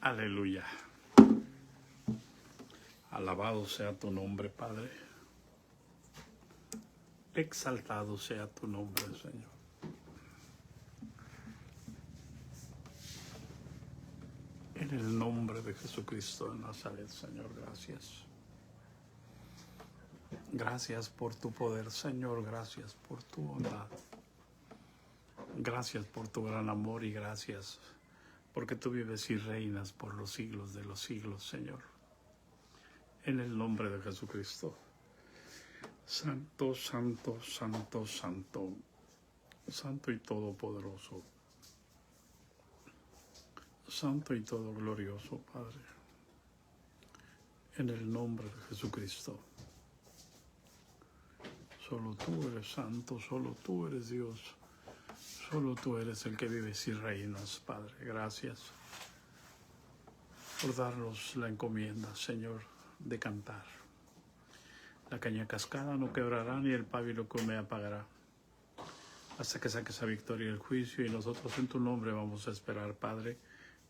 Aleluya. Alabado sea tu nombre, Padre. Exaltado sea tu nombre, Señor. En el nombre de Jesucristo de Nazaret, Señor, gracias. Gracias por tu poder, Señor. Gracias por tu bondad. Gracias por tu gran amor y gracias porque tú vives y reinas por los siglos de los siglos, Señor. En el nombre de Jesucristo. Santo, santo, santo, santo. Santo y todopoderoso. Santo y todo glorioso, Padre. En el nombre de Jesucristo. Solo tú eres santo, solo tú eres Dios. Solo tú eres el que vives y reinas, Padre. Gracias por darnos la encomienda, Señor, de cantar. La caña cascada no quebrará, ni el pábilo que me apagará, hasta que saques a victoria el juicio, y nosotros en tu nombre vamos a esperar, Padre,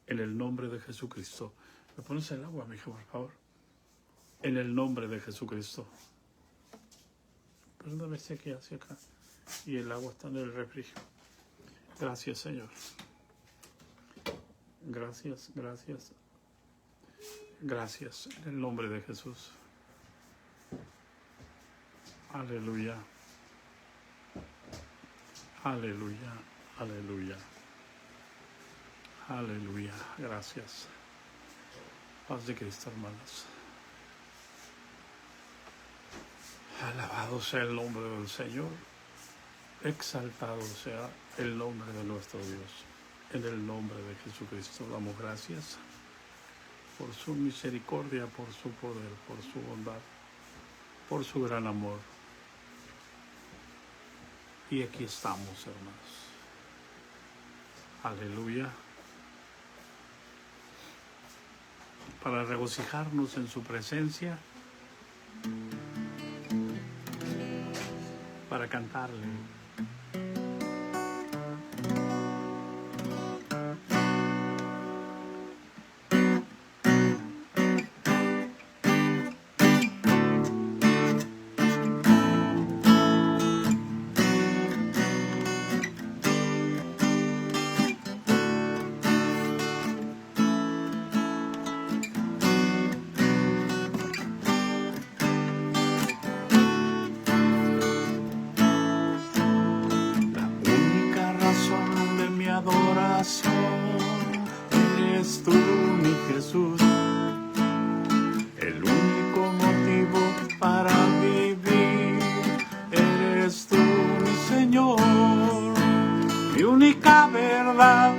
en el nombre de Jesucristo. ¿Me pones el agua, mija, por favor? En el nombre de Jesucristo. Perdóname, si aquí, hacia acá. Y el agua está en el refrigerador. Gracias, Señor. Gracias, gracias. Gracias, en el nombre de Jesús. Aleluya. Aleluya, aleluya. Aleluya, gracias. Paz de Cristo, hermanos. Alabado sea el nombre del Señor. Exaltado sea el nombre de nuestro Dios. En el nombre de Jesucristo damos gracias por su misericordia, por su poder, por su bondad, por su gran amor. Y aquí estamos, hermanos. Aleluya. Para regocijarnos en su presencia, para cantarle. Eres tú, mi Jesús, el único motivo para vivir. Eres tú, mi Señor, mi única verdad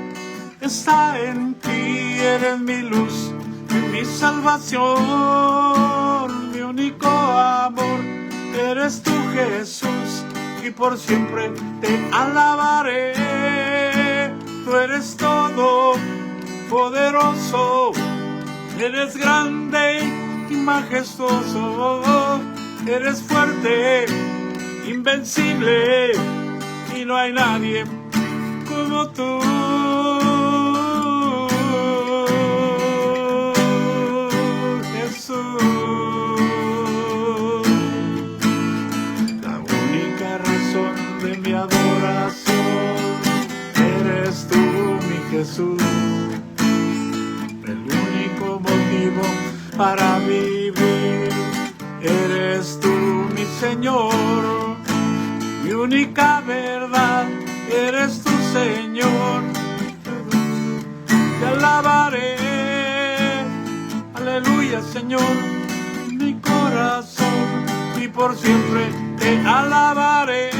está en ti. Eres mi luz y mi salvación, mi único amor. Eres tú, Jesús, y por siempre te alabaré. Tú eres todo poderoso, eres grande y majestuoso, eres fuerte, invencible, y no hay nadie como tú. Jesús, la única razón de mi adoración. Eres tú, mi Jesús, el único motivo para vivir. Eres tú, mi Señor, mi única verdad. Eres tú, Señor, te alabaré. Aleluya, Señor, mi corazón, y por siempre te alabaré.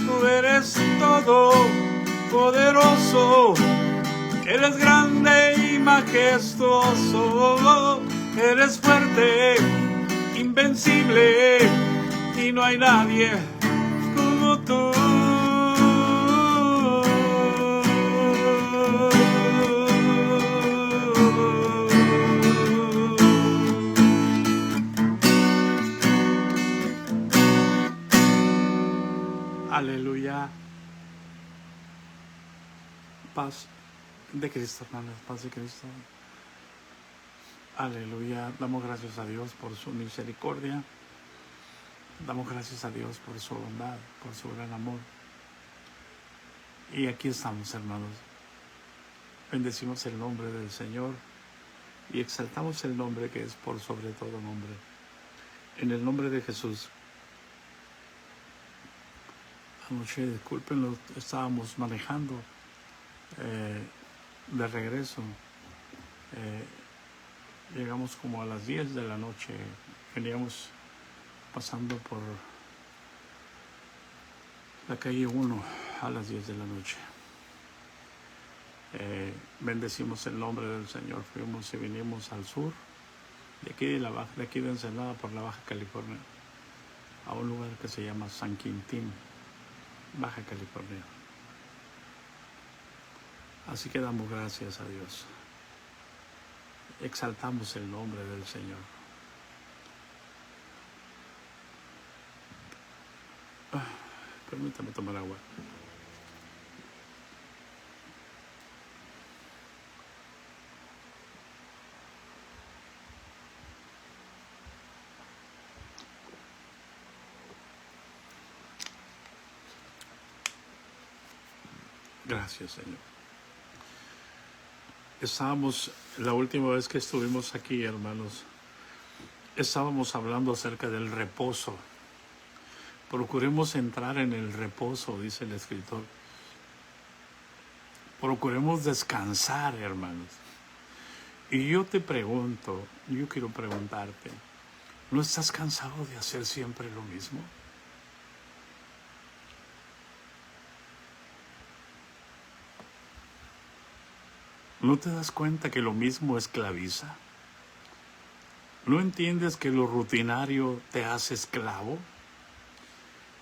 Tú eres todo poderoso, eres grande y majestuoso, eres fuerte, invencible, y no hay nadie como tú. Aleluya. Paz de Cristo, hermanos, paz de Cristo. Aleluya. Damos gracias a Dios por su misericordia. Damos gracias a Dios por su bondad, por su gran amor. Y aquí estamos, hermanos. Bendecimos el nombre del Señor y exaltamos el nombre que es por sobre todo nombre. En el nombre de Jesús. Anoche, discúlpenlo, estábamos manejando de regreso. Llegamos como a las 10 de la noche. Veníamos pasando por la calle 1 a las 10 de la noche. Bendecimos el nombre del Señor. Fuimos y vinimos al sur, de aquí de Ensenada por la Baja California, a un lugar que se llama San Quintín, Baja California. Así que damos gracias a Dios. Exaltamos el nombre del Señor. Permítame tomar agua. Gracias, Señor. La última vez que estuvimos aquí, hermanos, estábamos hablando acerca del reposo. Procuremos entrar en el reposo, dice el escritor. Procuremos descansar, hermanos. Y yo te pregunto, yo quiero preguntarte, ¿no estás cansado de hacer siempre lo mismo? ¿No te das cuenta que lo mismo esclaviza? ¿No entiendes que lo rutinario te hace esclavo?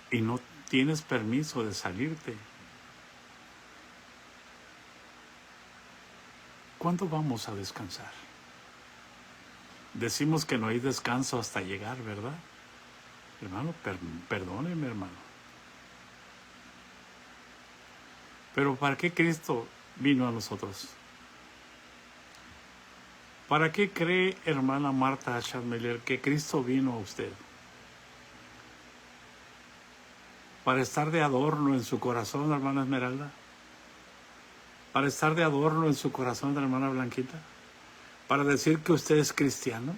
Y no tienes permiso de salirte. ¿Cuándo vamos a descansar? Decimos que no hay descanso hasta llegar, ¿verdad? Hermano, perdóneme, hermano. Pero ¿para qué Cristo vino a nosotros? ¿Para qué cree, hermana Marta Schammeler, que Cristo vino a usted? ¿Para estar de adorno en su corazón, hermana Esmeralda? ¿Para estar de adorno en su corazón, hermana Blanquita? ¿Para decir que usted es cristiano?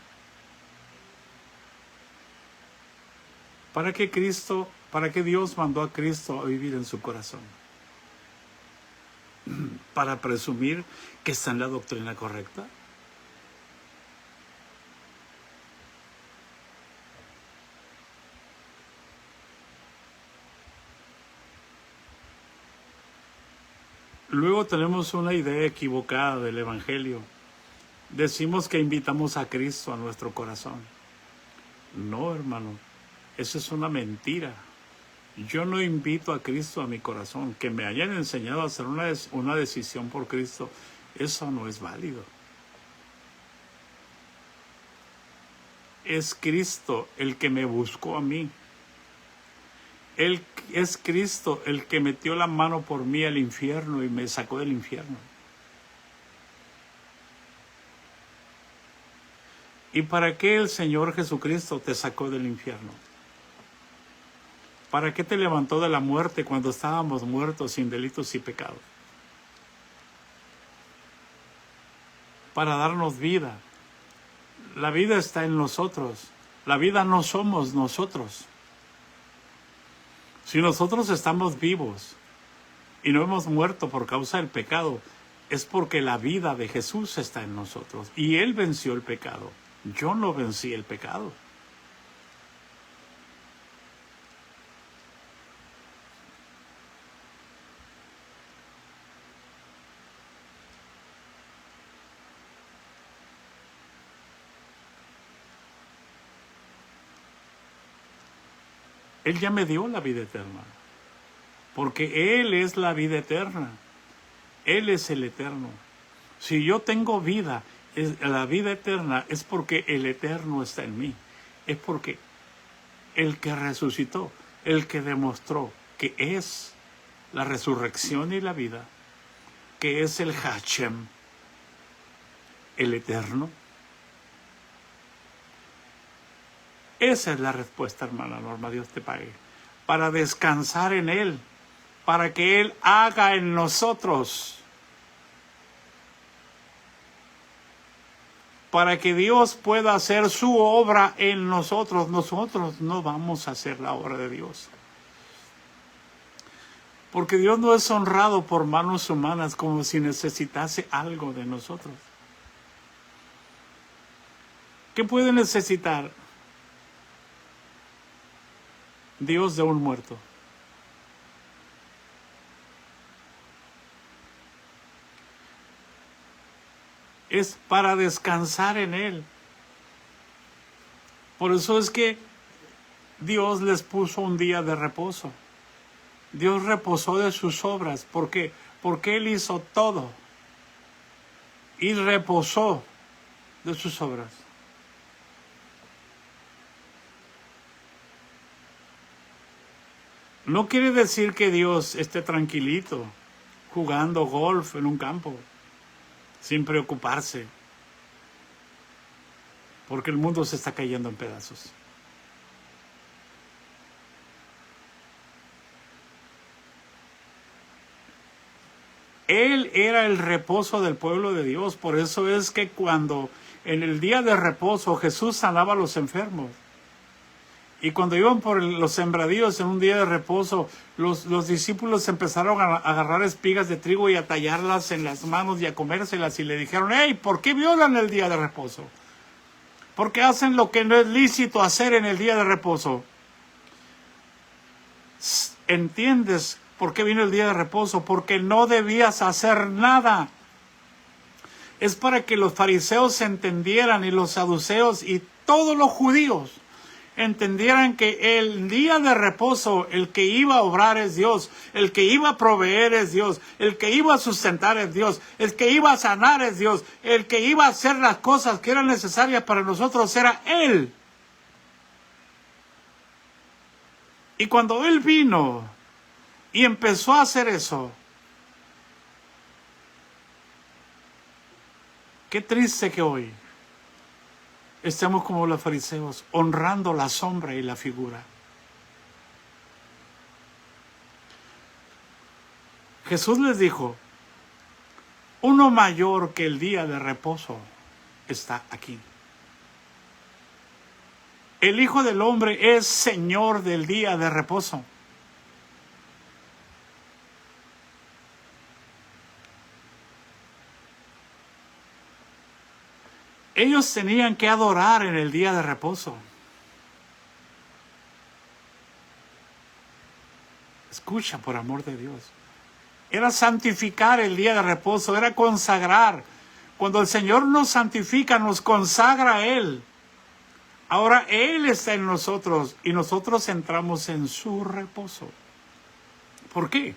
¿Para qué Dios mandó a Cristo a vivir en su corazón? ¿Para presumir que está en la doctrina correcta? Luego tenemos una idea equivocada del Evangelio. Decimos que invitamos a Cristo a nuestro corazón. No, hermano, eso es una mentira. Yo no invito a Cristo a mi corazón. Que me hayan enseñado a hacer una decisión por Cristo, eso no es válido. Es Cristo el que me buscó a mí. Es Cristo el que metió la mano por mí al infierno y me sacó del infierno. ¿Y para qué el Señor Jesucristo te sacó del infierno? ¿Para qué te levantó de la muerte cuando estábamos muertos sin delitos y pecados? Para darnos vida. La vida está en nosotros. La vida no somos nosotros. Si nosotros estamos vivos y no hemos muerto por causa del pecado, es porque la vida de Jesús está en nosotros. Y Él venció el pecado. Yo no vencí el pecado. Él ya me dio la vida eterna. Porque Él es la vida eterna. Él es el eterno. Si yo tengo vida, la vida eterna es porque el eterno está en mí. Es porque el que resucitó, el que demostró que es la resurrección y la vida, que es el Hashem, el Eterno? Esa es la respuesta, hermana Norma, Dios te pague. Para descansar en Él, para que Él haga en nosotros, para que Dios pueda hacer su obra en nosotros. Nosotros no vamos a hacer la obra de Dios. Porque Dios no es honrado por manos humanas como si necesitase algo de nosotros. ¿Qué puede necesitar Dios de un muerto? Es para descansar en Él. Por eso es que Dios les puso un día de reposo. Dios reposó de sus obras. ¿Por qué? Porque Él hizo todo y reposó de sus obras. No quiere decir que Dios esté tranquilito jugando golf en un campo sin preocuparse, porque el mundo se está cayendo en pedazos. Él era el reposo del pueblo de Dios. Por eso es que cuando en el día de reposo Jesús sanaba a los enfermos, y cuando iban por los sembradíos en un día de reposo, los discípulos empezaron a agarrar espigas de trigo y a tallarlas en las manos y a comérselas, y le dijeron: hey, ¿por qué violan el día de reposo? ¿Por qué hacen lo que no es lícito hacer en el día de reposo? ¿Entiendes por qué vino el día de reposo? Porque no debías hacer nada. Es para que los fariseos entendieran, y los saduceos y todos los judíos entendieran que el día de reposo, el que iba a obrar es Dios, el que iba a proveer es Dios, el que iba a sustentar es Dios, el que iba a sanar es Dios, el que iba a hacer las cosas que eran necesarias para nosotros era Él. Y cuando Él vino y empezó a hacer eso, qué triste que hoy estemos como los fariseos, honrando la sombra y la figura. Jesús les dijo: uno mayor que el día de reposo está aquí. El Hijo del Hombre es Señor del día de reposo. Ellos tenían que adorar en el día de reposo. Escucha, por amor de Dios. Era santificar el día de reposo, era consagrar. Cuando el Señor nos santifica, nos consagra a Él. Ahora Él está en nosotros y nosotros entramos en su reposo. ¿Por qué?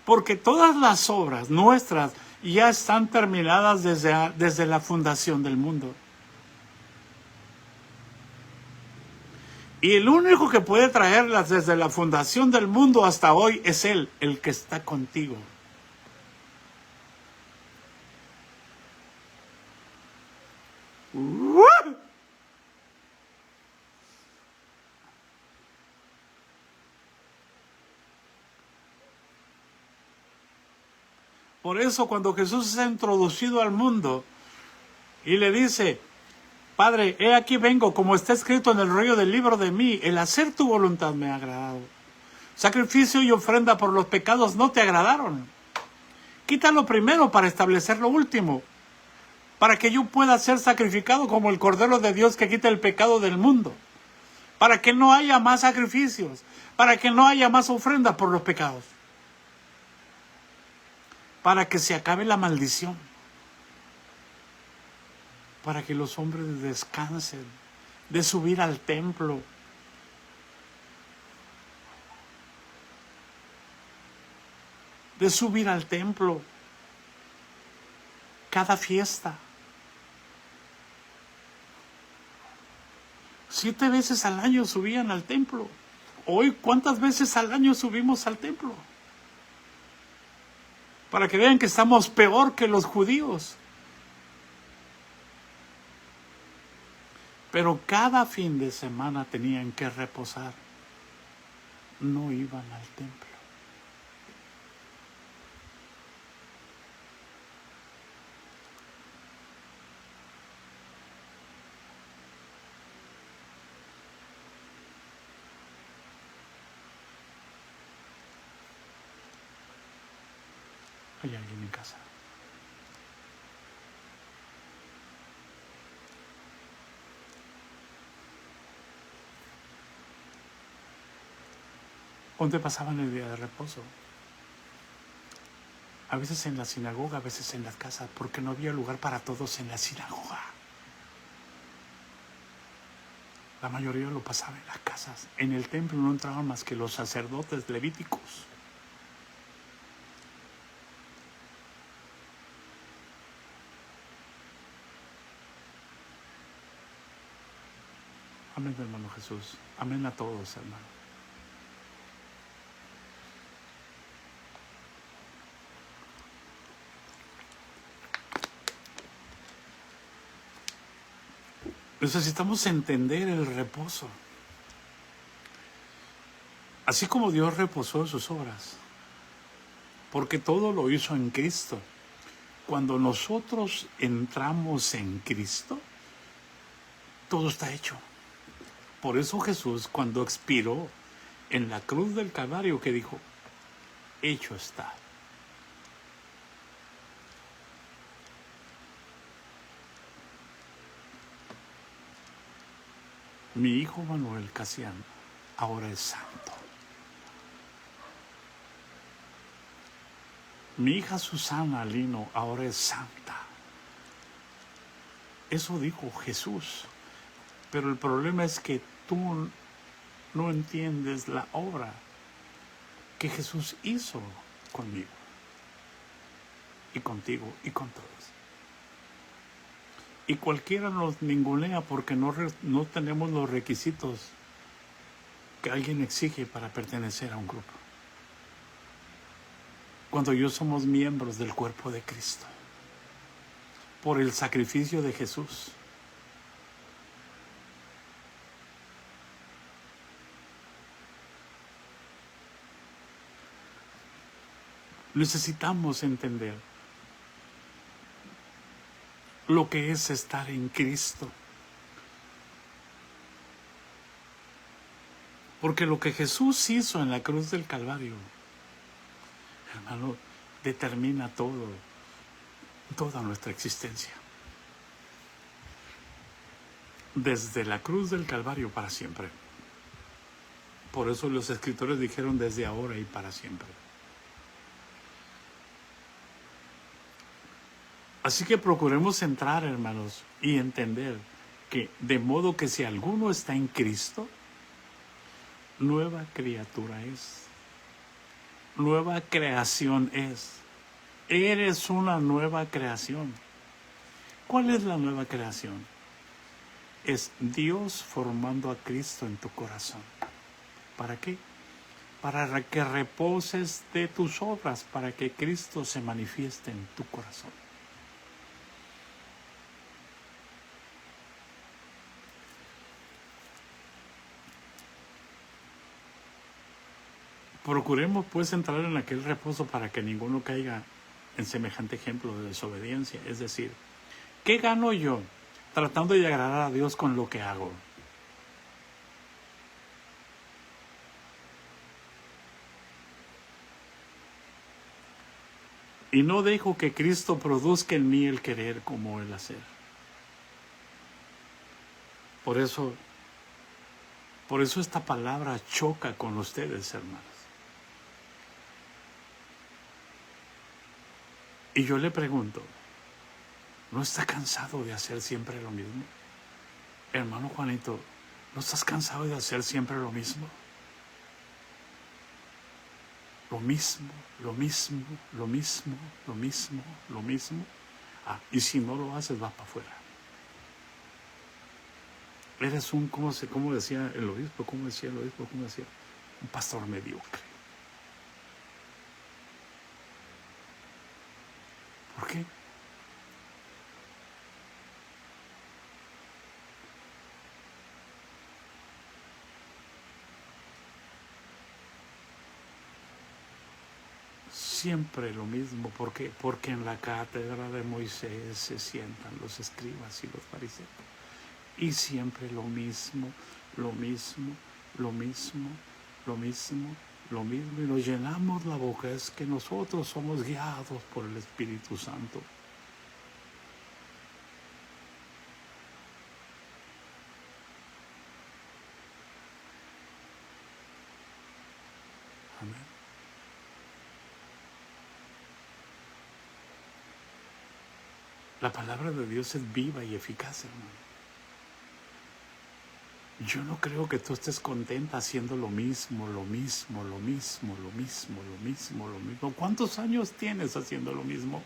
Porque todas las obras nuestras ya están terminadas desde la fundación del mundo. Y el único que puede traerlas desde la fundación del mundo hasta hoy es Él, el que está contigo. Por eso cuando Jesús es introducido al mundo y le dice: Padre, he aquí vengo, como está escrito en el rollo del libro de mí, el hacer tu voluntad me ha agradado. Sacrificio y ofrenda por los pecados no te agradaron. Quita lo primero para establecer lo último, para que yo pueda ser sacrificado como el Cordero de Dios que quita el pecado del mundo, para que no haya más sacrificios, para que no haya más ofrenda por los pecados, para que se acabe la maldición, para que los hombres descansen de subir al templo. De subir al templo cada fiesta. 7 veces al año subían al templo. Hoy, ¿cuántas veces al año subimos al templo? para que vean que estamos peor que los judíos. Pero cada fin de semana tenían que reposar. No iban al templo. Hay alguien en casa. ¿Dónde pasaban el día de reposo? A veces en la sinagoga, a veces en las casas, porque no había lugar para todos en la sinagoga. La mayoría lo pasaba en las casas. En el templo no entraban más que los sacerdotes levíticos. Amén, hermano Jesús. Amén a todos, hermano. Necesitamos entender el reposo. Así como Dios reposó en sus obras, porque todo lo hizo en Cristo. Cuando nosotros entramos en Cristo, todo está hecho. Por eso Jesús, cuando expiró en la cruz del Calvario, que dijo, hecho está. Mi hijo Manuel Casiano ahora es santo. Mi hija Susana Lino ahora es santa. Eso dijo Jesús. Pero el problema es que tú no entiendes la obra que Jesús hizo conmigo y contigo y con todos. Y cualquiera nos ningunea porque no tenemos los requisitos que alguien exige para pertenecer a un grupo. Cuando yo somos miembros del cuerpo de Cristo, por el sacrificio de Jesús. Necesitamos entender lo que es estar en Cristo. Porque lo que Jesús hizo en la cruz del Calvario, hermano, determina toda nuestra existencia. Desde la cruz del Calvario para siempre. Por eso los escritores dijeron desde ahora y para siempre. Así que procuremos entrar, hermanos, y entender que de modo que si alguno está en Cristo, nueva criatura es. Nueva creación es. Eres una nueva creación. ¿Cuál es la nueva creación? Es Dios formando a Cristo en tu corazón. ¿Para qué? Para que reposes de tus obras, para que Cristo se manifieste en tu corazón. Procuremos pues entrar en aquel reposo para que ninguno caiga en semejante ejemplo de desobediencia. Es decir, ¿qué gano yo tratando de agradar a Dios con lo que hago? Y no dejo que Cristo produzca en mí el querer como el hacer. Por eso esta palabra choca con ustedes, hermanos. Y yo le pregunto, ¿no está cansado de hacer siempre lo mismo? Hermano Juanito, ¿no estás cansado de hacer siempre lo mismo? Lo mismo, lo mismo, lo mismo, lo mismo, lo mismo. Ah, y si no lo haces, vas para afuera. Eres ¿cómo decía el obispo? ¿Cómo decía? Un pastor mediocre. ¿Por qué? Siempre lo mismo. ¿Por qué? Porque en la cátedra de Moisés se sientan los escribas y los fariseos. Y siempre lo mismo, lo mismo, lo mismo, lo mismo, lo mismo. Y nos llenamos la boca. Es que nosotros somos guiados por el Espíritu Santo. Amén. La palabra de Dios es viva y eficaz, hermano. Yo no creo que tú estés contenta haciendo lo mismo, lo mismo, lo mismo, lo mismo, lo mismo, lo mismo. ¿Cuántos años tienes haciendo lo mismo?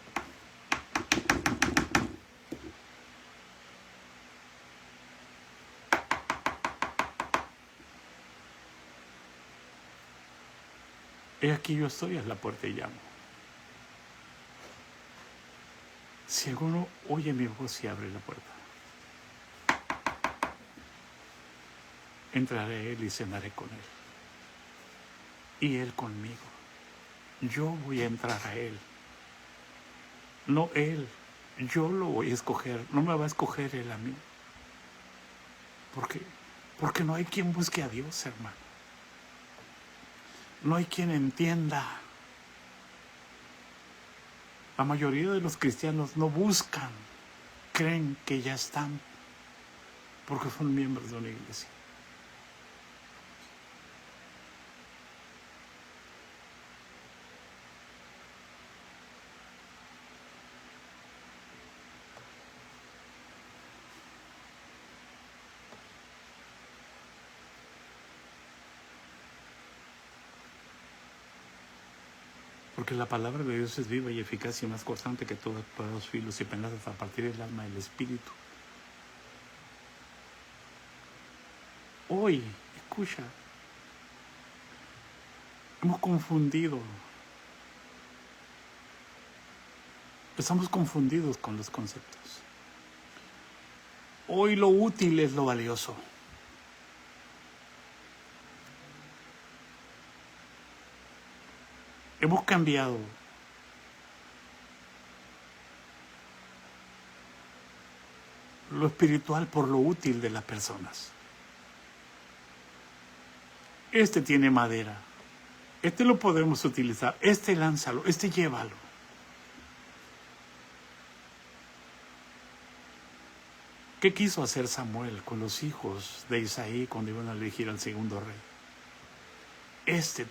He aquí yo estoy a la puerta y llamo. Si alguno oye mi voz y abre la puerta, entraré a él y cenaré con él. Y él conmigo. Yo voy a entrar a él. No él. Yo lo voy a escoger. No me va a escoger él a mí. ¿Por qué? Porque no hay quien busque a Dios, hermano. No hay quien entienda. La mayoría de los cristianos no buscan. Creen que ya están porque son miembros de una iglesia. Porque la palabra de Dios es viva y eficaz y más cortante que todos los filos y penas hasta partir el alma y el espíritu. Hoy, escucha, hemos confundido. Estamos confundidos con los conceptos. Hoy lo útil es lo valioso. Hemos cambiado lo espiritual por lo útil de las personas. Este tiene madera. Este lo podemos utilizar. Este lánzalo. Este llévalo. ¿Qué quiso hacer Samuel con los hijos de Isaí cuando iban a elegir al segundo rey? Este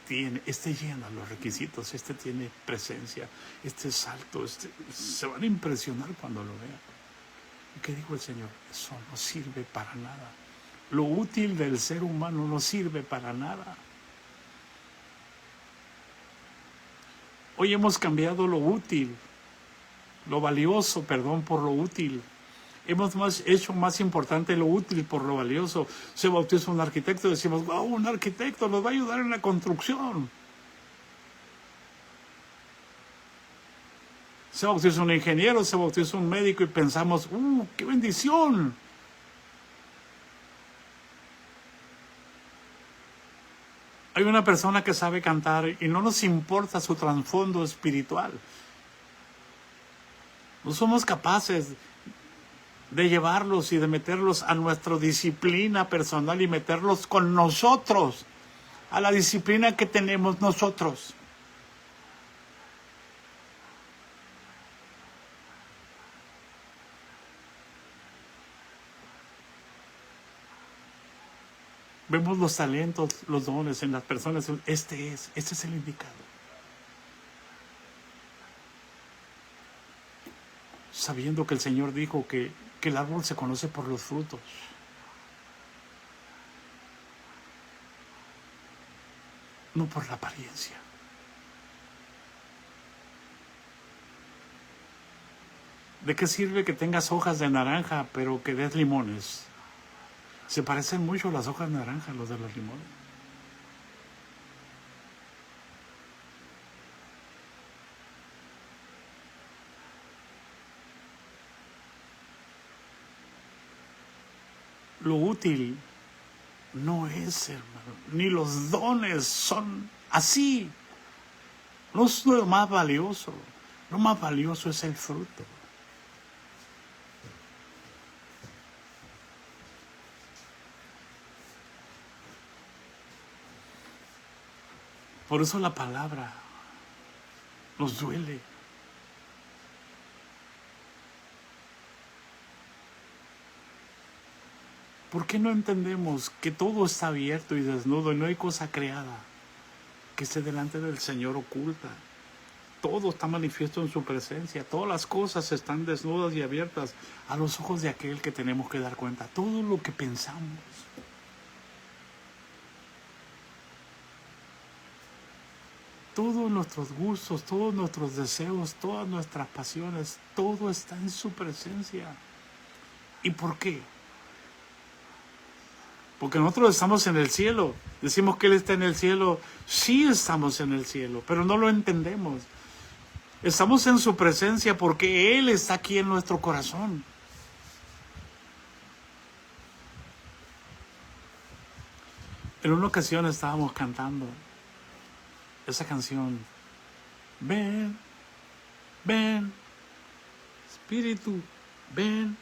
llena los requisitos, este tiene presencia, este es alto, se van a impresionar cuando lo vean. ¿Y qué dijo el Señor? Eso no sirve para nada. Lo útil del ser humano no sirve para nada. Hoy hemos cambiado lo útil, lo valioso, perdón, por lo útil. Hemos hecho más importante lo útil por lo valioso. Se bautiza un arquitecto y decimos, wow, un arquitecto nos va a ayudar en la construcción. Se bautiza un ingeniero, se bautiza un médico y pensamos, qué bendición. Hay una persona que sabe cantar y no nos importa su trasfondo espiritual. No somos capaces de llevarlos y de meterlos a nuestra disciplina personal y meterlos con nosotros, a la disciplina que tenemos nosotros. Vemos los talentos, los dones en las personas. Este es el indicado. Sabiendo que el Señor dijo que el árbol se conoce por los frutos. No por la apariencia. ¿De qué sirve que tengas hojas de naranja pero que des limones? Se parecen mucho las hojas naranjas, los de los limones. lo útil no es, hermano, ni los dones son así. No es lo más valioso. Lo más valioso es el fruto. Por eso la palabra nos duele. ¿Por qué no entendemos que todo está abierto y desnudo y no hay cosa creada que esté delante del Señor oculta? Todo está manifiesto en su presencia. Todas las cosas están desnudas y abiertas a los ojos de aquel que tenemos que dar cuenta. Todo lo que pensamos. Todos nuestros gustos, todos nuestros deseos, todas nuestras pasiones, todo está en su presencia. ¿Y por qué? Porque nosotros estamos en el cielo. Decimos que Él está en el cielo. Sí estamos en el cielo, pero no lo entendemos. Estamos en su presencia porque Él está aquí en nuestro corazón. En una ocasión estábamos cantando esa canción. Ven, ven, Espíritu, ven,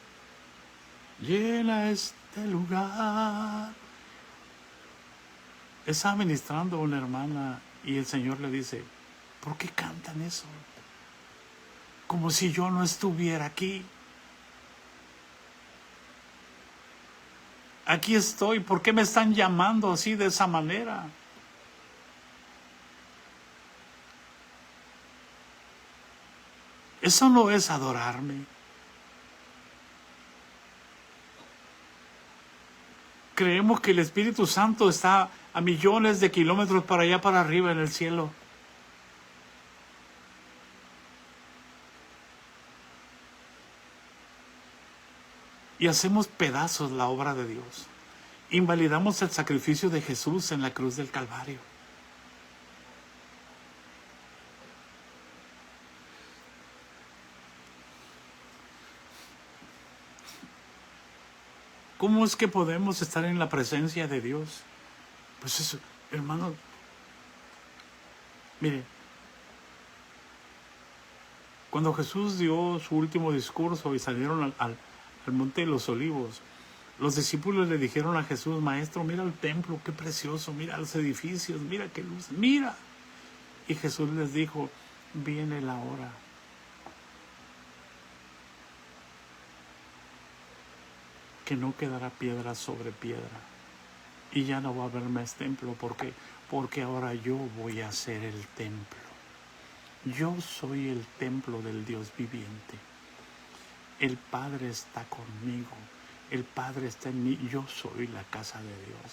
llena este lugar. Estaba ministrando a una hermana y el Señor le dice, ¿por qué cantan eso? Como si yo no estuviera aquí. Aquí estoy, ¿por qué me están llamando así de esa manera? Eso no es adorarme. Creemos que el Espíritu Santo está a millones de kilómetros para allá, para arriba en el cielo. Y hacemos pedazos la obra de Dios. Invalidamos el sacrificio de Jesús en la cruz del Calvario. ¿Cómo es que podemos estar en la presencia de Dios? Pues eso, hermano, mire, cuando Jesús dio su último discurso y salieron al Monte de los Olivos, los discípulos le dijeron a Jesús, Maestro, mira el templo, qué precioso, mira los edificios, mira qué luz, mira. Y Jesús les dijo, viene la hora. Que no quedará piedra sobre piedra. Y ya no va a haber más templo. ¿Por qué? Porque ahora yo voy a ser el templo. Yo soy el templo del Dios viviente. El Padre está conmigo. El Padre está en mí. Yo soy la casa de Dios.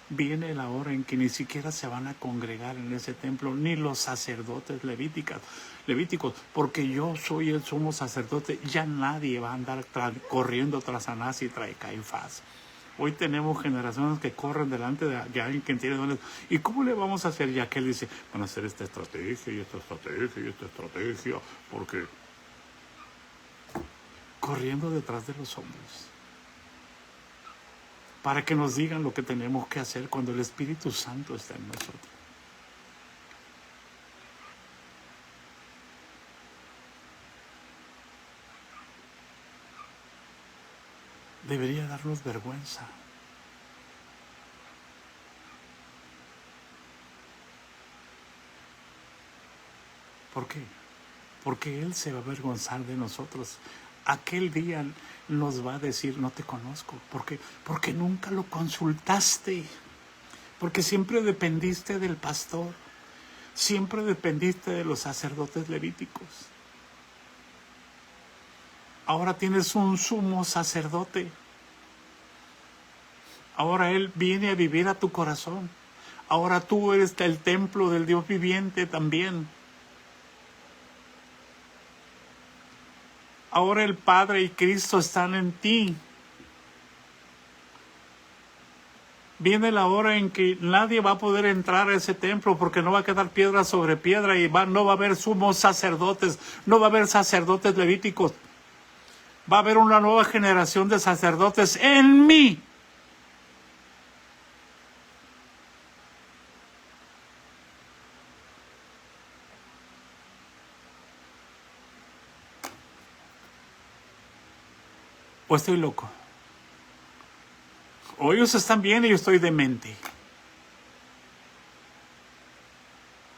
Viene la hora en que ni siquiera se van a congregar en ese templo, ni los sacerdotes levíticos, porque yo soy el sumo sacerdote. Ya nadie va a andar corriendo tras Anás y tras Caifás. Hoy tenemos generaciones que corren delante de alguien que tiene dones. ¿Y cómo le vamos a hacer? Ya que él dice, van a hacer esta estrategia y esta estrategia y esta estrategia, porque corriendo detrás de los hombres, para que nos digan lo que tenemos que hacer cuando el Espíritu Santo está en nosotros. Debería darnos vergüenza. ¿Por qué? Porque Él se va a avergonzar de nosotros. Aquel día nos va a decir, no te conozco. ¿Por qué? Porque nunca lo consultaste. Porque siempre dependiste del pastor. Siempre dependiste de los sacerdotes levíticos. Ahora tienes un sumo sacerdote. Ahora Él viene a vivir a tu corazón. Ahora tú eres el templo del Dios viviente también. Ahora el Padre y Cristo están en ti. Viene la hora en que nadie va a poder entrar a ese templo porque no va a quedar piedra sobre piedra y no va a haber sumos sacerdotes, no va a haber sacerdotes levíticos. Va a haber una nueva generación de sacerdotes en mí. ¿O estoy loco? ¿O ellos están bien y yo estoy demente?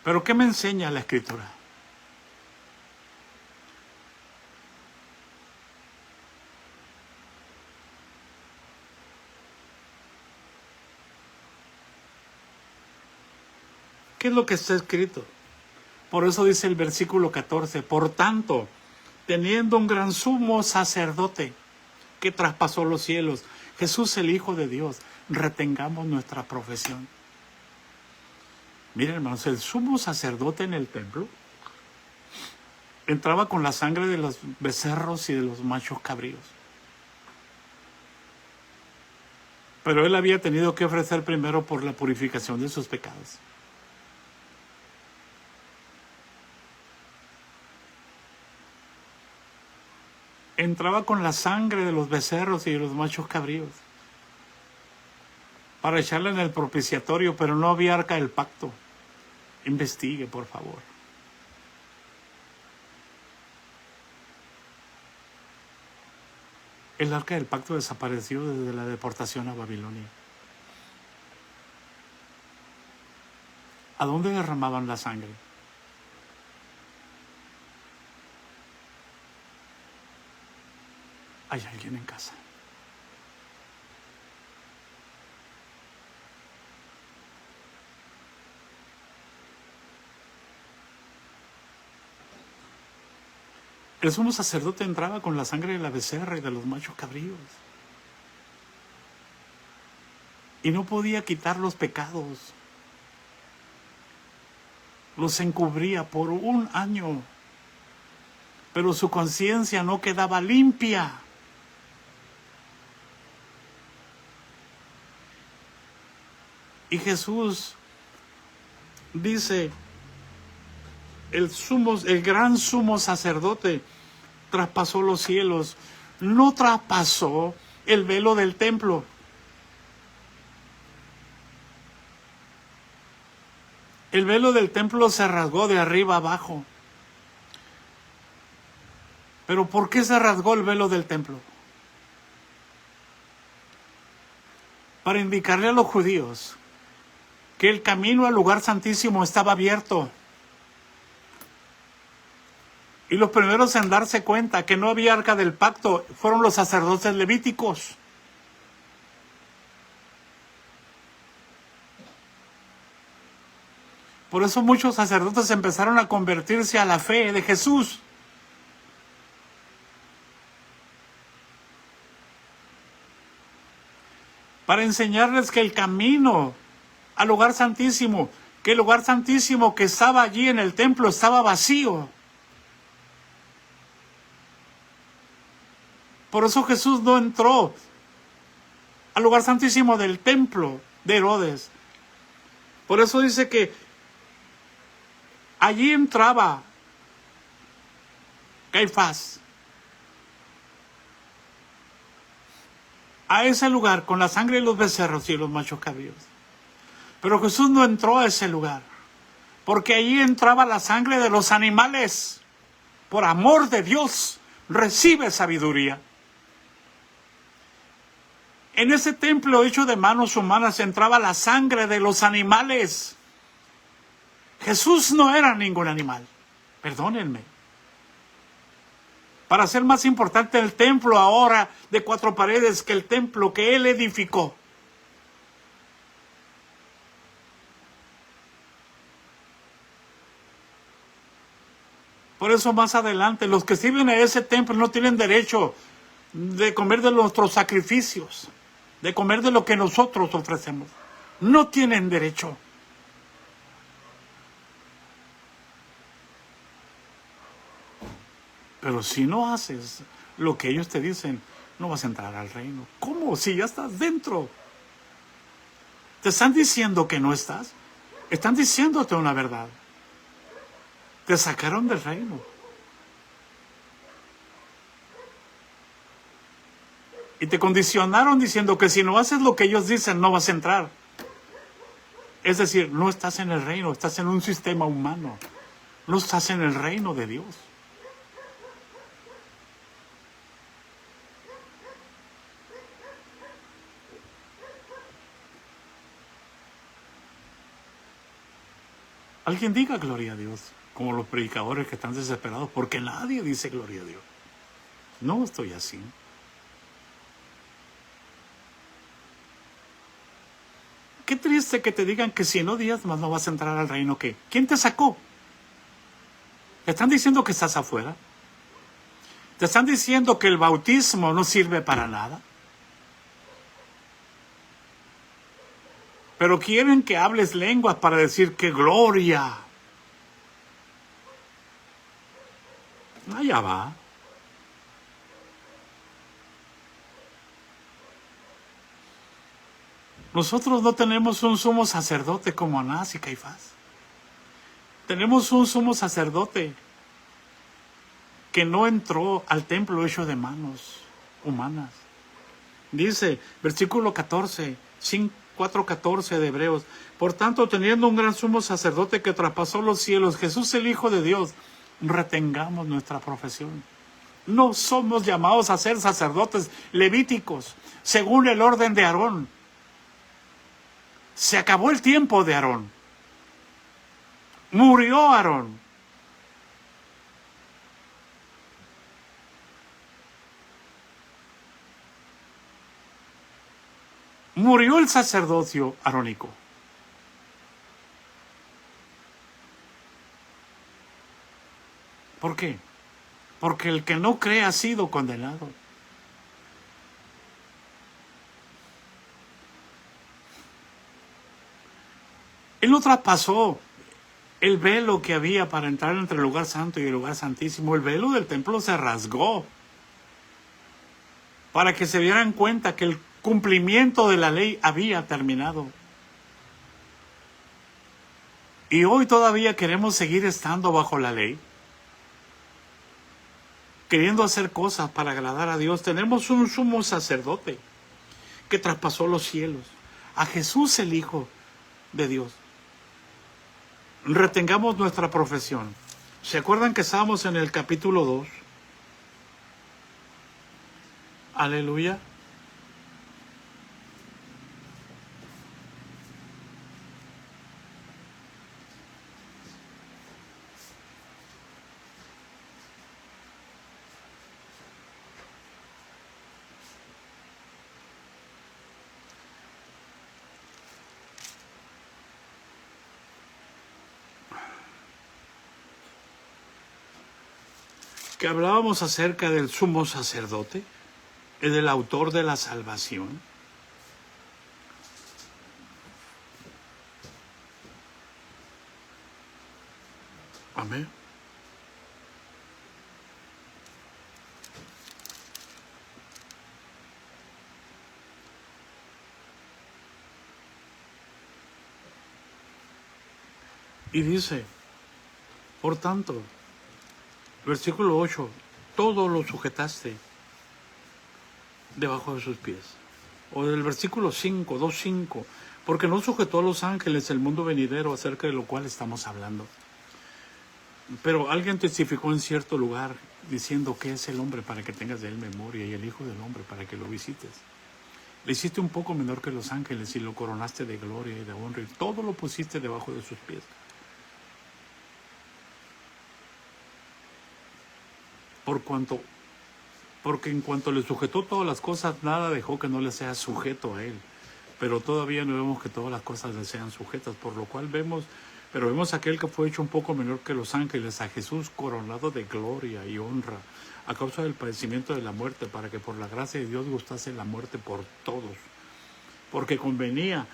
¿Pero qué me enseña la Escritura? ¿Qué es lo que está escrito? Por eso dice el versículo 14, por tanto, teniendo un gran sumo sacerdote que traspasó los cielos, Jesús el Hijo de Dios, retengamos nuestra profesión. Miren, hermanos, el sumo sacerdote en el templo entraba con la sangre de los becerros y de los machos cabríos. Pero él había tenido que ofrecer primero por la purificación de sus pecados. Entraba con la sangre de los becerros y de los machos cabríos para echarla en el propiciatorio, pero no había arca del pacto. Investigue, por favor. El arca del pacto desapareció desde la deportación a Babilonia. ¿A dónde derramaban la sangre? Hay alguien en casa. El sumo sacerdote entraba con la sangre de la becerra y de los machos cabríos. Y no podía quitar los pecados. Los encubría por 1 año. Pero su conciencia no quedaba limpia. Y Jesús dice, el gran sumo sacerdote traspasó los cielos, no traspasó el velo del templo. El velo del templo se rasgó de arriba abajo. ¿Pero por qué se rasgó el velo del templo? Para indicarle a los judíos que el camino al lugar santísimo estaba abierto. Y los primeros en darse cuenta que no había arca del pacto fueron los sacerdotes levíticos. Por eso muchos sacerdotes empezaron a convertirse a la fe de Jesús. Para enseñarles que el camino al lugar santísimo, que el lugar santísimo que estaba allí en el templo estaba vacío. Por eso Jesús no entró al lugar santísimo del templo de Herodes. Por eso dice que allí entraba Caifás a ese lugar con la sangre de los becerros y los machos cabríos. Pero Jesús no entró a ese lugar, porque allí entraba la sangre de los animales. Por amor de Dios, recibe sabiduría. En ese templo hecho de manos humanas entraba la sangre de los animales. Jesús no era ningún animal. Perdónenme. Para ser más importante el templo ahora de 4 paredes que el templo que Él edificó. Por eso más adelante los que sirven a ese templo no tienen derecho de comer de nuestros sacrificios, de comer de lo que nosotros ofrecemos. No tienen derecho. Pero si no haces lo que ellos te dicen, no vas a entrar al reino. ¿Cómo? Si ya estás dentro. Te están diciendo que no estás. Están diciéndote una verdad. Te sacaron del reino. Y te condicionaron diciendo que si no haces lo que ellos dicen, no vas a entrar. Es decir, no estás en el reino, estás en un sistema humano. No estás en el reino de Dios. Alguien diga gloria a Dios, como los predicadores que están desesperados porque nadie dice gloria a Dios. No estoy así. Qué triste que te digan que si no días más no vas a entrar al reino. ¿Qué? ¿Quién te sacó? ¿Te están diciendo que estás afuera? ¿Te están diciendo que el bautismo no sirve para nada? Pero quieren que hables lenguas para decir que gloria. Allá va. Nosotros no tenemos un sumo sacerdote como Anás y Caifás. Tenemos un sumo sacerdote que no entró al templo hecho de manos humanas. Dice, versículo 14, 4:14 de Hebreos. Por tanto, teniendo un gran sumo sacerdote que traspasó los cielos, Jesús el Hijo de Dios, retengamos nuestra profesión. No somos llamados a ser sacerdotes levíticos, según el orden de Aarón. Se acabó el tiempo de Aarón. Murió Aarón. Murió el sacerdocio arónico. ¿Por qué? Porque el que no cree ha sido condenado. Él no traspasó el velo que había para entrar entre el lugar santo y el lugar santísimo. El velo del templo se rasgó para que se dieran cuenta que el cumplimiento de la ley había terminado. Y hoy todavía queremos seguir estando bajo la ley, queriendo hacer cosas para agradar a Dios. Tenemos un sumo sacerdote que traspasó los cielos, a Jesús el Hijo de Dios. Retengamos nuestra profesión. ¿Se acuerdan que estábamos en el capítulo 2? Aleluya. Que hablábamos acerca del sumo sacerdote, es el autor de la salvación. Amén. Y dice, por tanto, versículo 8, todo lo sujetaste debajo de sus pies. O del versículo 5, 2:5, porque no sujetó a los ángeles el mundo venidero, acerca de lo cual estamos hablando. Pero alguien testificó en cierto lugar diciendo que es el hombre para que tengas de él memoria y el Hijo del Hombre para que lo visites. Le hiciste un poco menor que los ángeles y lo coronaste de gloria y de honra y todo lo pusiste debajo de sus pies. Porque en cuanto le sujetó todas las cosas, nada dejó que no le sea sujeto a él. Pero todavía no vemos que todas las cosas le sean sujetas, por lo cual vemos aquel que fue hecho un poco menor que los ángeles, a Jesús coronado de gloria y honra, a causa del padecimiento de la muerte, para que por la gracia de Dios gustase la muerte por todos. Porque convenía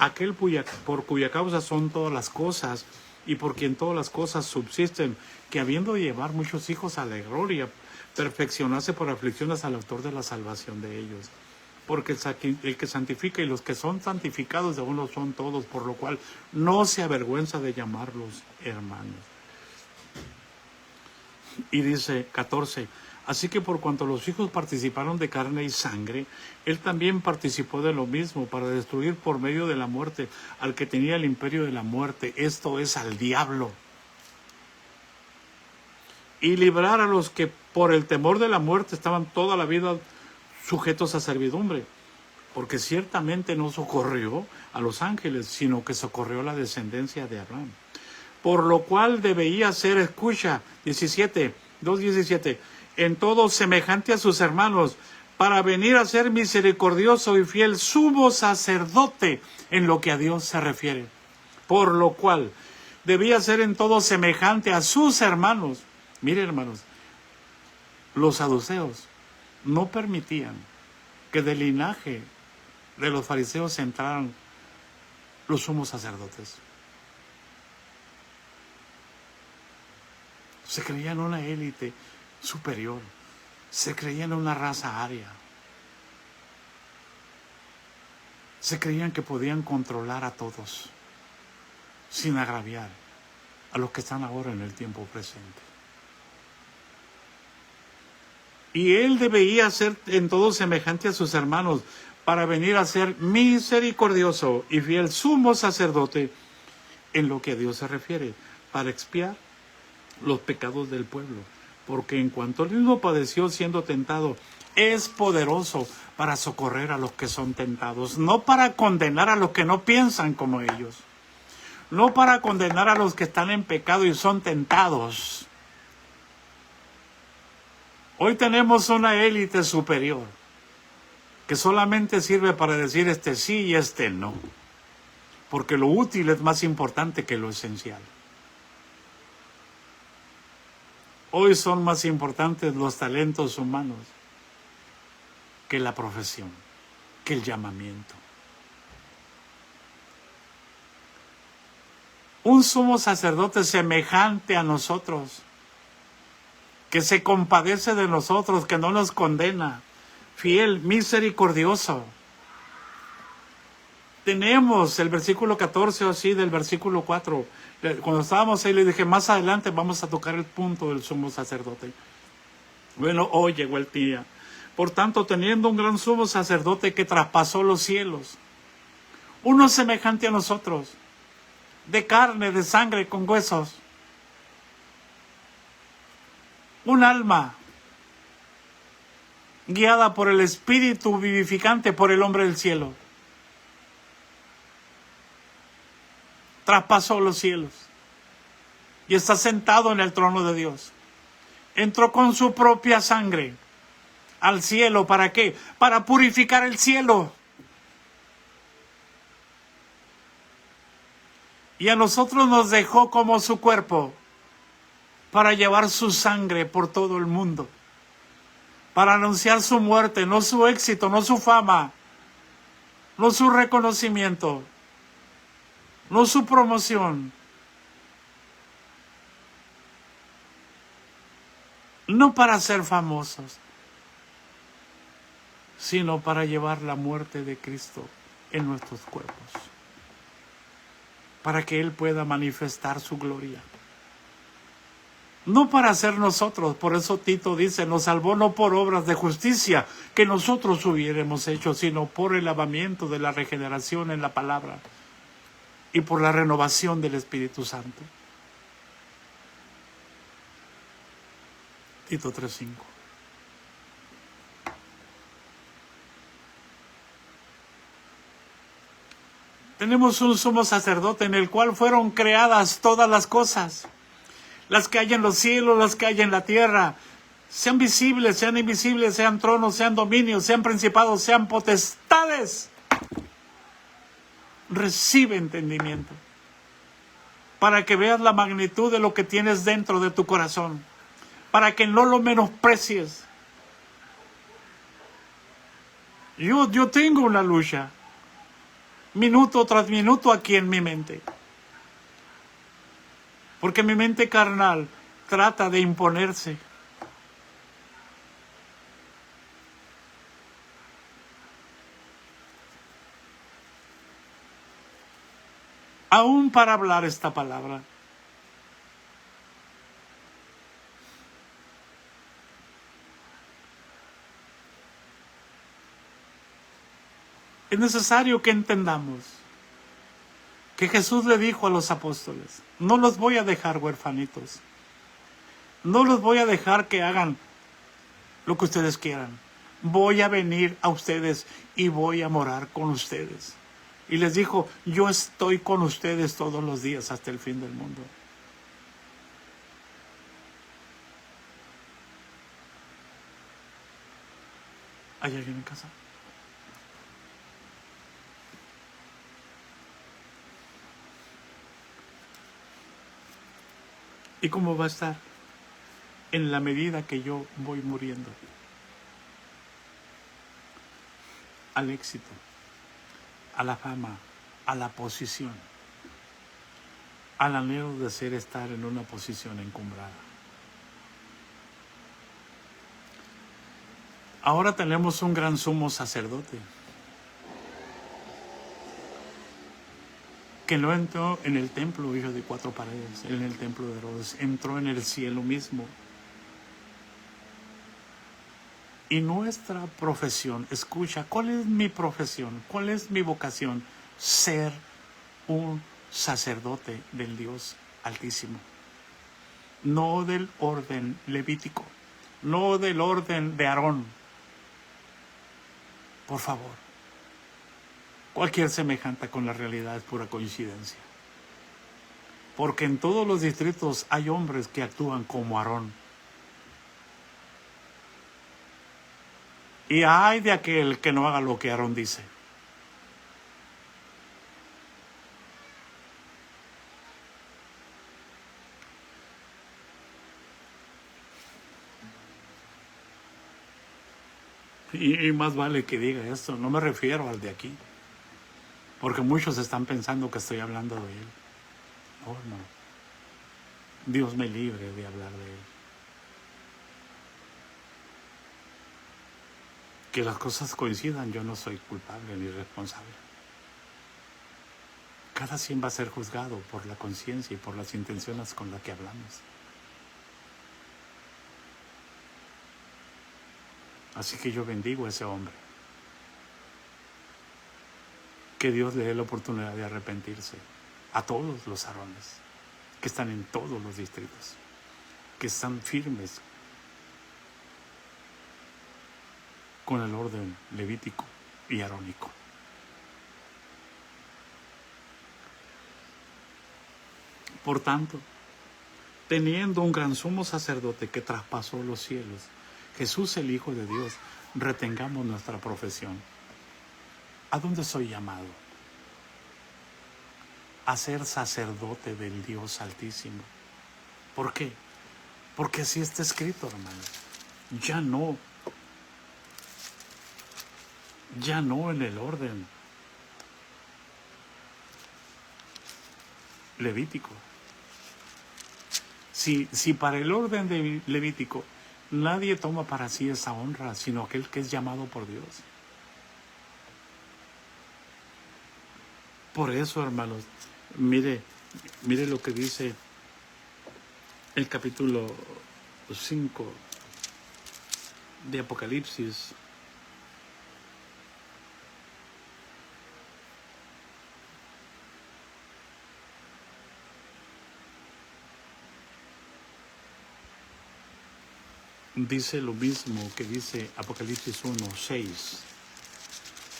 aquel por cuya causa son todas las cosas, y por quien todas las cosas subsisten, que habiendo de llevar muchos hijos a la gloria, perfeccionase por aflicciones al autor de la salvación de ellos. Porque el que santifica y los que son santificados de uno son todos, por lo cual no se avergüenza de llamarlos hermanos. Y dice 14, así que por cuanto los hijos participaron de carne y sangre, él también participó de lo mismo, para destruir por medio de la muerte al que tenía el imperio de la muerte, esto es, al diablo, y librar a los que por el temor de la muerte estaban toda la vida sujetos a servidumbre, porque ciertamente no socorrió a los ángeles, sino que socorrió a la descendencia de Abraham. por lo cual debía ser, escucha, 2:17, en todo semejante a sus hermanos, para venir a ser misericordioso y fiel sumo sacerdote en lo que a Dios se refiere. Por lo cual debía ser en todo semejante a sus hermanos. Miren, hermanos, los saduceos no permitían que del linaje de los fariseos entraran los sumos sacerdotes. Se creían una élite superior, se creían una raza aria, se creían que podían controlar a todos sin agraviar a los que están ahora en el tiempo presente. Y él debía ser en todo semejante a sus hermanos, para venir a ser misericordioso y fiel sumo sacerdote en lo que a Dios se refiere, para expiar los pecados del pueblo. Porque en cuanto él mismo padeció siendo tentado, es poderoso para socorrer a los que son tentados, no para condenar a los que no piensan como ellos, no para condenar a los que están en pecado y son tentados. Hoy tenemos una élite superior que solamente sirve para decir este sí y este no, porque lo útil es más importante que lo esencial. Hoy son más importantes los talentos humanos que la profesión, que el llamamiento. Un sumo sacerdote semejante a nosotros, que se compadece de nosotros, que no nos condena, fiel, misericordioso. Tenemos el versículo 14 o así del versículo 4. Cuando estábamos ahí le dije, más adelante vamos a tocar el punto del sumo sacerdote. Bueno, hoy llegó el día. Por tanto, teniendo un gran sumo sacerdote que traspasó los cielos, uno semejante a nosotros, de carne, de sangre, con huesos, un alma guiada por el Espíritu vivificante, por el hombre del cielo. Traspasó los cielos y está sentado en el trono de Dios. Entró con su propia sangre al cielo. ¿Para qué? Para purificar el cielo. Y a nosotros nos dejó como su cuerpo para llevar su sangre por todo el mundo, para anunciar su muerte, no su éxito, no su fama, no su reconocimiento, no su promoción, no para ser famosos, sino para llevar la muerte de Cristo en nuestros cuerpos, para que Él pueda manifestar su gloria. No para ser nosotros, por eso Tito dice, nos salvó no por obras de justicia que nosotros hubiéramos hecho, sino por el lavamiento de la regeneración en la palabra y por la renovación del Espíritu Santo. Tito 3:5. Tenemos un sumo sacerdote en el cual fueron creadas todas las cosas, las que hay en los cielos, las que hay en la tierra, sean visibles, sean invisibles, sean tronos, sean dominios, sean principados, sean potestades. Recibe entendimiento para que veas la magnitud de lo que tienes dentro de tu corazón, para que no lo menosprecies. Yo tengo una lucha, minuto tras minuto aquí en mi mente. Porque mi mente carnal trata de imponerse. Aún para hablar esta palabra. Es necesario que entendamos que Jesús le dijo a los apóstoles, no los voy a dejar huerfanitos, no los voy a dejar que hagan lo que ustedes quieran, voy a venir a ustedes y voy a morar con ustedes. Y les dijo, yo estoy con ustedes todos los días hasta el fin del mundo. ¿Hay alguien en casa? ¿Y cómo va a estar? En la medida que yo voy muriendo. Al éxito, a la fama, a la posición, al anhelo de ser estar en una posición encumbrada. Ahora tenemos un gran sumo sacerdote que no entró en el templo, hijo de 4 paredes, en el templo de Herodes, entró en el cielo mismo. Y nuestra profesión, escucha, ¿cuál es mi profesión? ¿Cuál es mi vocación? Ser un sacerdote del Dios Altísimo. No del orden levítico, no del orden de Aarón. Por favor, cualquier semejanza con la realidad es pura coincidencia. Porque en todos los distritos hay hombres que actúan como Aarón. Y hay de aquel que no haga lo que Aarón dice. Y más vale que diga esto, no me refiero al de aquí. Porque muchos están pensando que estoy hablando de él. Oh, no. Dios me libre de hablar de él. Que las cosas coincidan, yo no soy culpable ni responsable. Cada quien va a ser juzgado por la conciencia y por las intenciones con las que hablamos. Así que yo bendigo a ese hombre. Que Dios le dé la oportunidad de arrepentirse a todos los Aarones que están en todos los distritos, que están firmes con el orden levítico y arónico. Por tanto, teniendo un gran sumo sacerdote que traspasó los cielos, Jesús el Hijo de Dios, retengamos nuestra profesión. ¿A dónde soy llamado? A ser sacerdote del Dios Altísimo. ¿Por qué? Porque así está escrito, hermano. Ya no en el orden levítico. Si para el orden levítico nadie toma para sí esa honra, sino aquel que es llamado por Dios. Por eso, hermanos, mire lo que dice el capítulo 5 de Apocalipsis. Dice lo mismo que dice Apocalipsis 1:6.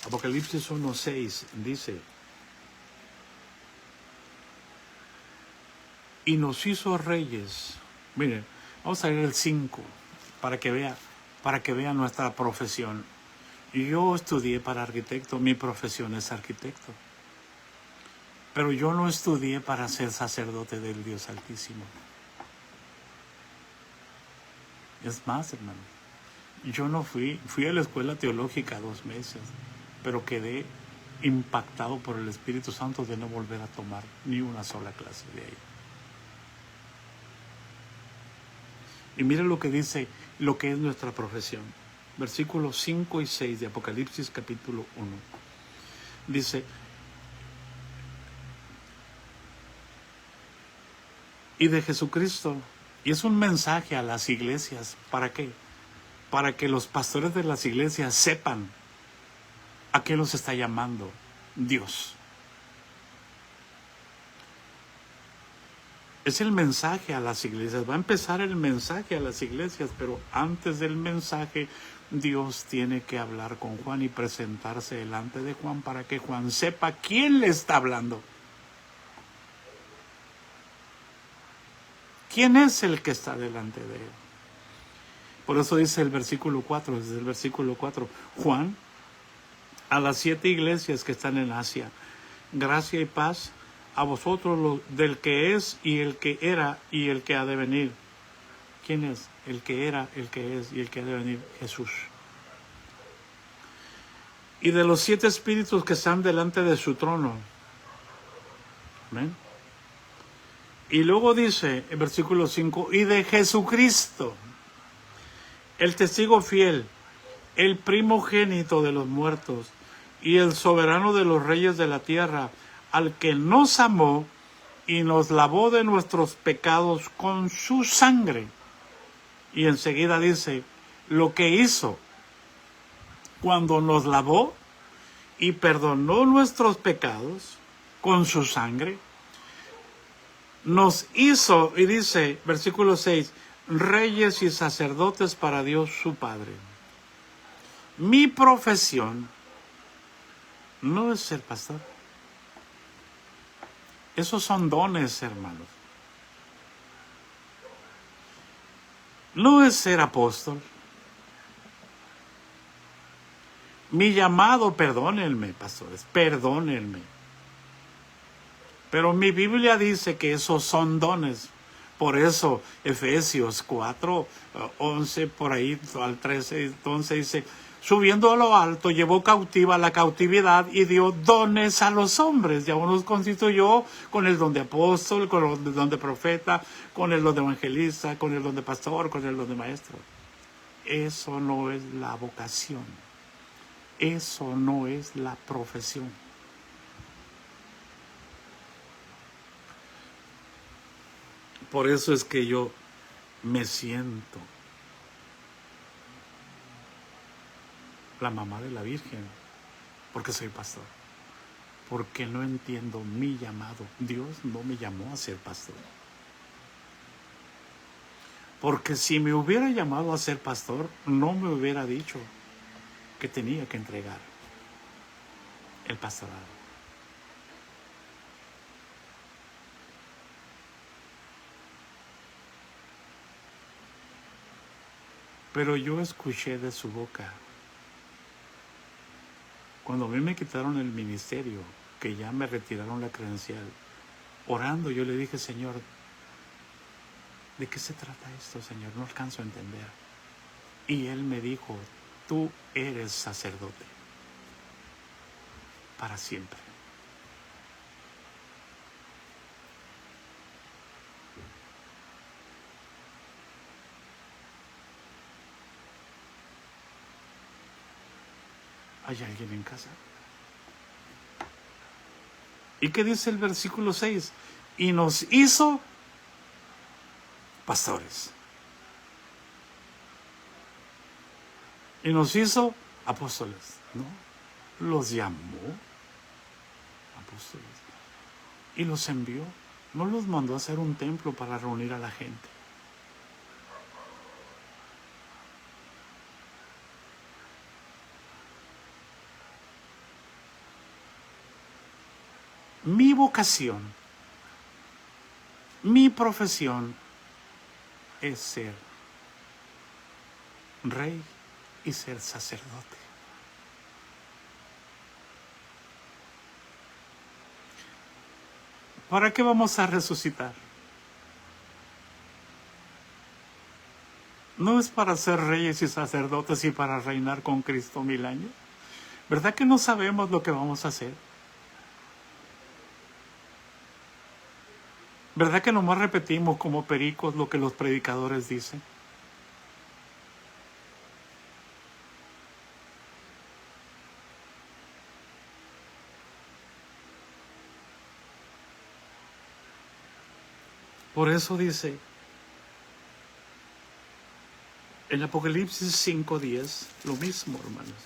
Apocalipsis 1:6 dice: y nos hizo reyes. Miren, vamos a leer el 5 para que vea nuestra profesión. Yo estudié para arquitecto, mi profesión es arquitecto. Pero yo no estudié para ser sacerdote del Dios Altísimo. Es más, hermano, yo no fui a la escuela teológica 2 meses, pero quedé impactado por el Espíritu Santo de no volver a tomar ni una sola clase de ahí. Y mira lo que dice, lo que es nuestra profesión. Versículos 5 y 6 de Apocalipsis capítulo 1. Dice: y de Jesucristo. Y es un mensaje a las iglesias. ¿Para qué? Para que los pastores de las iglesias sepan a qué los está llamando Dios. Es el mensaje a las iglesias. Va a empezar el mensaje a las iglesias, pero antes del mensaje Dios tiene que hablar con Juan y presentarse delante de Juan para que Juan sepa quién le está hablando. ¿Quién es el que está delante de él? Por eso dice el versículo 4, desde el versículo 4, Juan, a las 7 iglesias que están en Asia, gracia y paz a vosotros del que es y el que era y el que ha de venir. ¿Quién es? El que era, el que es y el que ha de venir, Jesús. Y de los 7 espíritus que están delante de su trono. Amén. Y luego dice, en versículo 5, y de Jesucristo, el testigo fiel, el primogénito de los muertos y el soberano de los reyes de la tierra, al que nos amó y nos lavó de nuestros pecados con su sangre. Y enseguida dice, lo que hizo cuando nos lavó y perdonó nuestros pecados con su sangre, nos hizo, y dice, versículo 6, reyes y sacerdotes para Dios su Padre. Mi profesión no es ser pastor. Esos son dones, hermanos. No es ser apóstol. Mi llamado, perdónenme, pastores, perdónenme. Pero mi Biblia dice que esos son dones. Por eso, Efesios 4, 11, por ahí al 13, entonces dice, subiendo a lo alto, llevó cautiva la cautividad y dio dones a los hombres. Ya uno nos constituyó con el don de apóstol, con el don de profeta, con el don de evangelista, con el don de pastor, con el don de maestro. Eso no es la vocación. Eso no es la profesión. Por eso es que yo me siento la mamá de la Virgen, porque soy pastor, porque no entiendo mi llamado. Dios no me llamó a ser pastor. Porque si me hubiera llamado a ser pastor, no me hubiera dicho que tenía que entregar el pastorado. Pero yo escuché de su boca, cuando a mí me quitaron el ministerio, que ya me retiraron la credencial, orando yo le dije, Señor, ¿de qué se trata esto, Señor? No alcanzo a entender. Y Él me dijo, tú eres sacerdote para siempre. ¿Hay alguien en casa? ¿Y qué dice el versículo 6? Y nos hizo pastores. Y nos hizo apóstoles, ¿no? Los llamó apóstoles. Y los envió. No los mandó a hacer un templo para reunir a la gente. Mi vocación, mi profesión es ser rey y ser sacerdote. ¿Para qué vamos a resucitar? ¿No es para ser reyes y sacerdotes y para reinar con Cristo 1000 años? ¿Verdad que no sabemos lo que vamos a hacer? ¿Verdad que nomás repetimos como pericos lo que los predicadores dicen? Por eso dice en Apocalipsis 5:10 lo mismo, hermanos.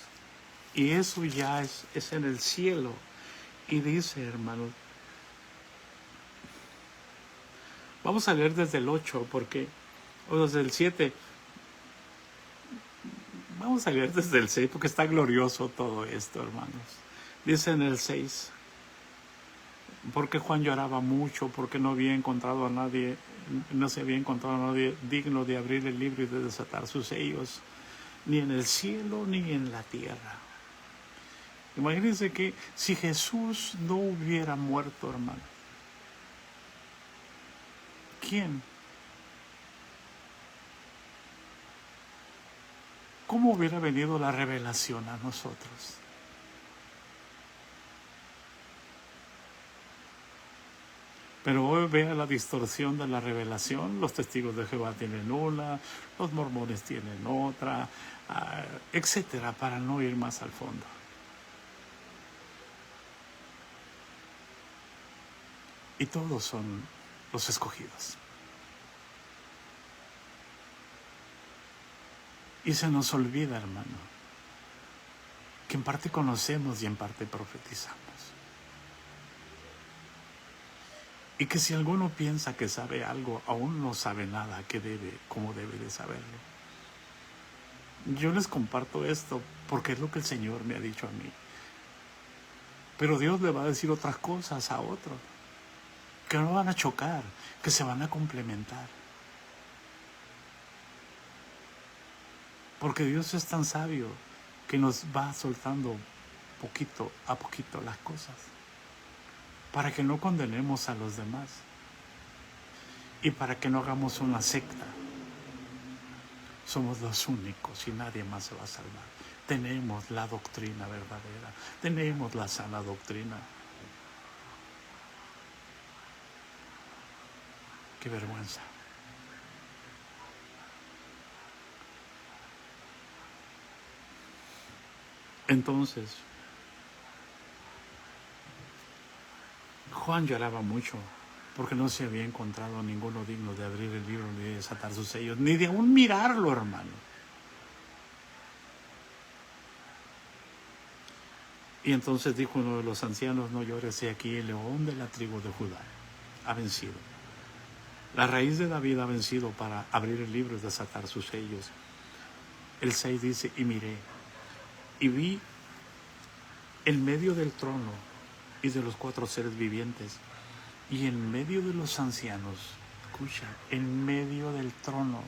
Y eso ya es en el cielo. Y dice, hermanos, vamos a leer desde el 8, o desde el 7. Vamos a leer desde el 6, porque está glorioso todo esto, hermanos. Dice en el 6, porque Juan lloraba mucho, porque no había encontrado a nadie no se había encontrado digno de abrir el libro y de desatar sus sellos, ni en el cielo ni en la tierra. Imagínense que si Jesús no hubiera muerto, hermano, ¿quién? ¿Cómo hubiera venido la revelación a nosotros? Pero hoy vea la distorsión de la revelación. Los testigos de Jehová tienen una, los mormones tienen otra, etcétera, para no ir más al fondo. Y todos son los escogidos. Y se nos olvida, hermano, que en parte conocemos y en parte profetizamos. Y que si alguno piensa que sabe algo, aún no sabe nada como debe de saberlo. Yo les comparto esto porque es lo que el Señor me ha dicho a mí. Pero Dios le va a decir otras cosas a otros, que no van a chocar, que se van a complementar. Porque Dios es tan sabio que nos va soltando poquito a poquito las cosas, para que no condenemos a los demás y para que no hagamos una secta. Somos los únicos y nadie más se va a salvar. Tenemos la doctrina verdadera, tenemos la sana doctrina. Qué vergüenza. Entonces, Juan lloraba mucho porque no se había encontrado ninguno digno de abrir el libro ni de desatar sus sellos, ni de aún mirarlo, hermano. Y entonces dijo uno de los ancianos: no llores, he aquí el león de la tribu de Judá ha vencido. La raíz de David ha vencido para abrir el libro y desatar sus sellos. El 6 dice: y miré, y vi en medio del trono y de los 4 seres vivientes, y en medio de los ancianos, escucha, en medio del trono.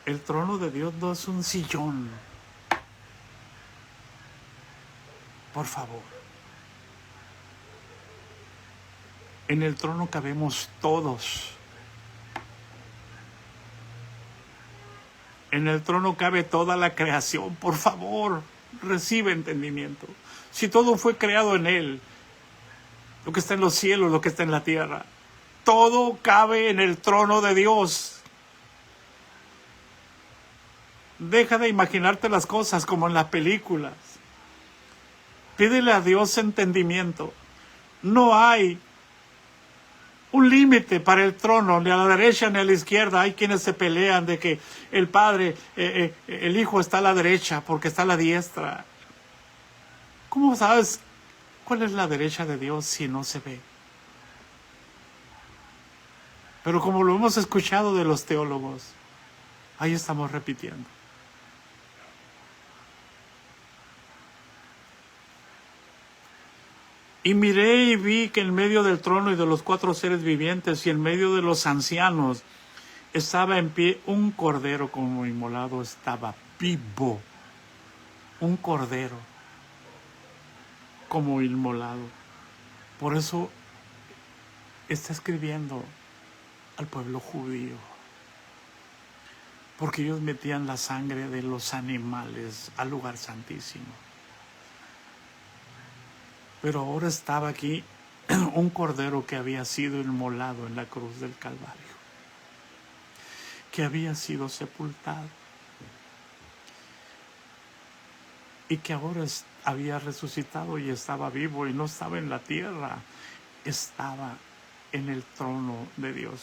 El trono de Dios no es un sillón. Por favor. En el trono cabemos todos. En el trono cabe toda la creación. Por favor, recibe entendimiento. Si todo fue creado en Él, lo que está en los cielos, lo que está en la tierra, todo cabe en el trono de Dios. Deja de imaginarte las cosas como en las películas. Pídele a Dios entendimiento. No hay un límite para el trono, ni a la derecha ni a la izquierda. Hay quienes se pelean de que el Padre, el Hijo está a la derecha porque está a la diestra. ¿Cómo sabes cuál es la derecha de Dios si no se ve? Pero como lo hemos escuchado de los teólogos, ahí estamos repitiendo. Y miré y vi que en medio del trono y de los 4 seres vivientes y en medio de los ancianos estaba en pie un cordero como inmolado, estaba vivo. Un cordero como inmolado. Por eso está escribiendo al pueblo judío, porque ellos metían la sangre de los animales al lugar santísimo. Pero ahora estaba aquí un cordero que había sido inmolado en la cruz del Calvario, que había sido sepultado y que ahora había resucitado y estaba vivo y no estaba en la tierra, estaba en el trono de Dios.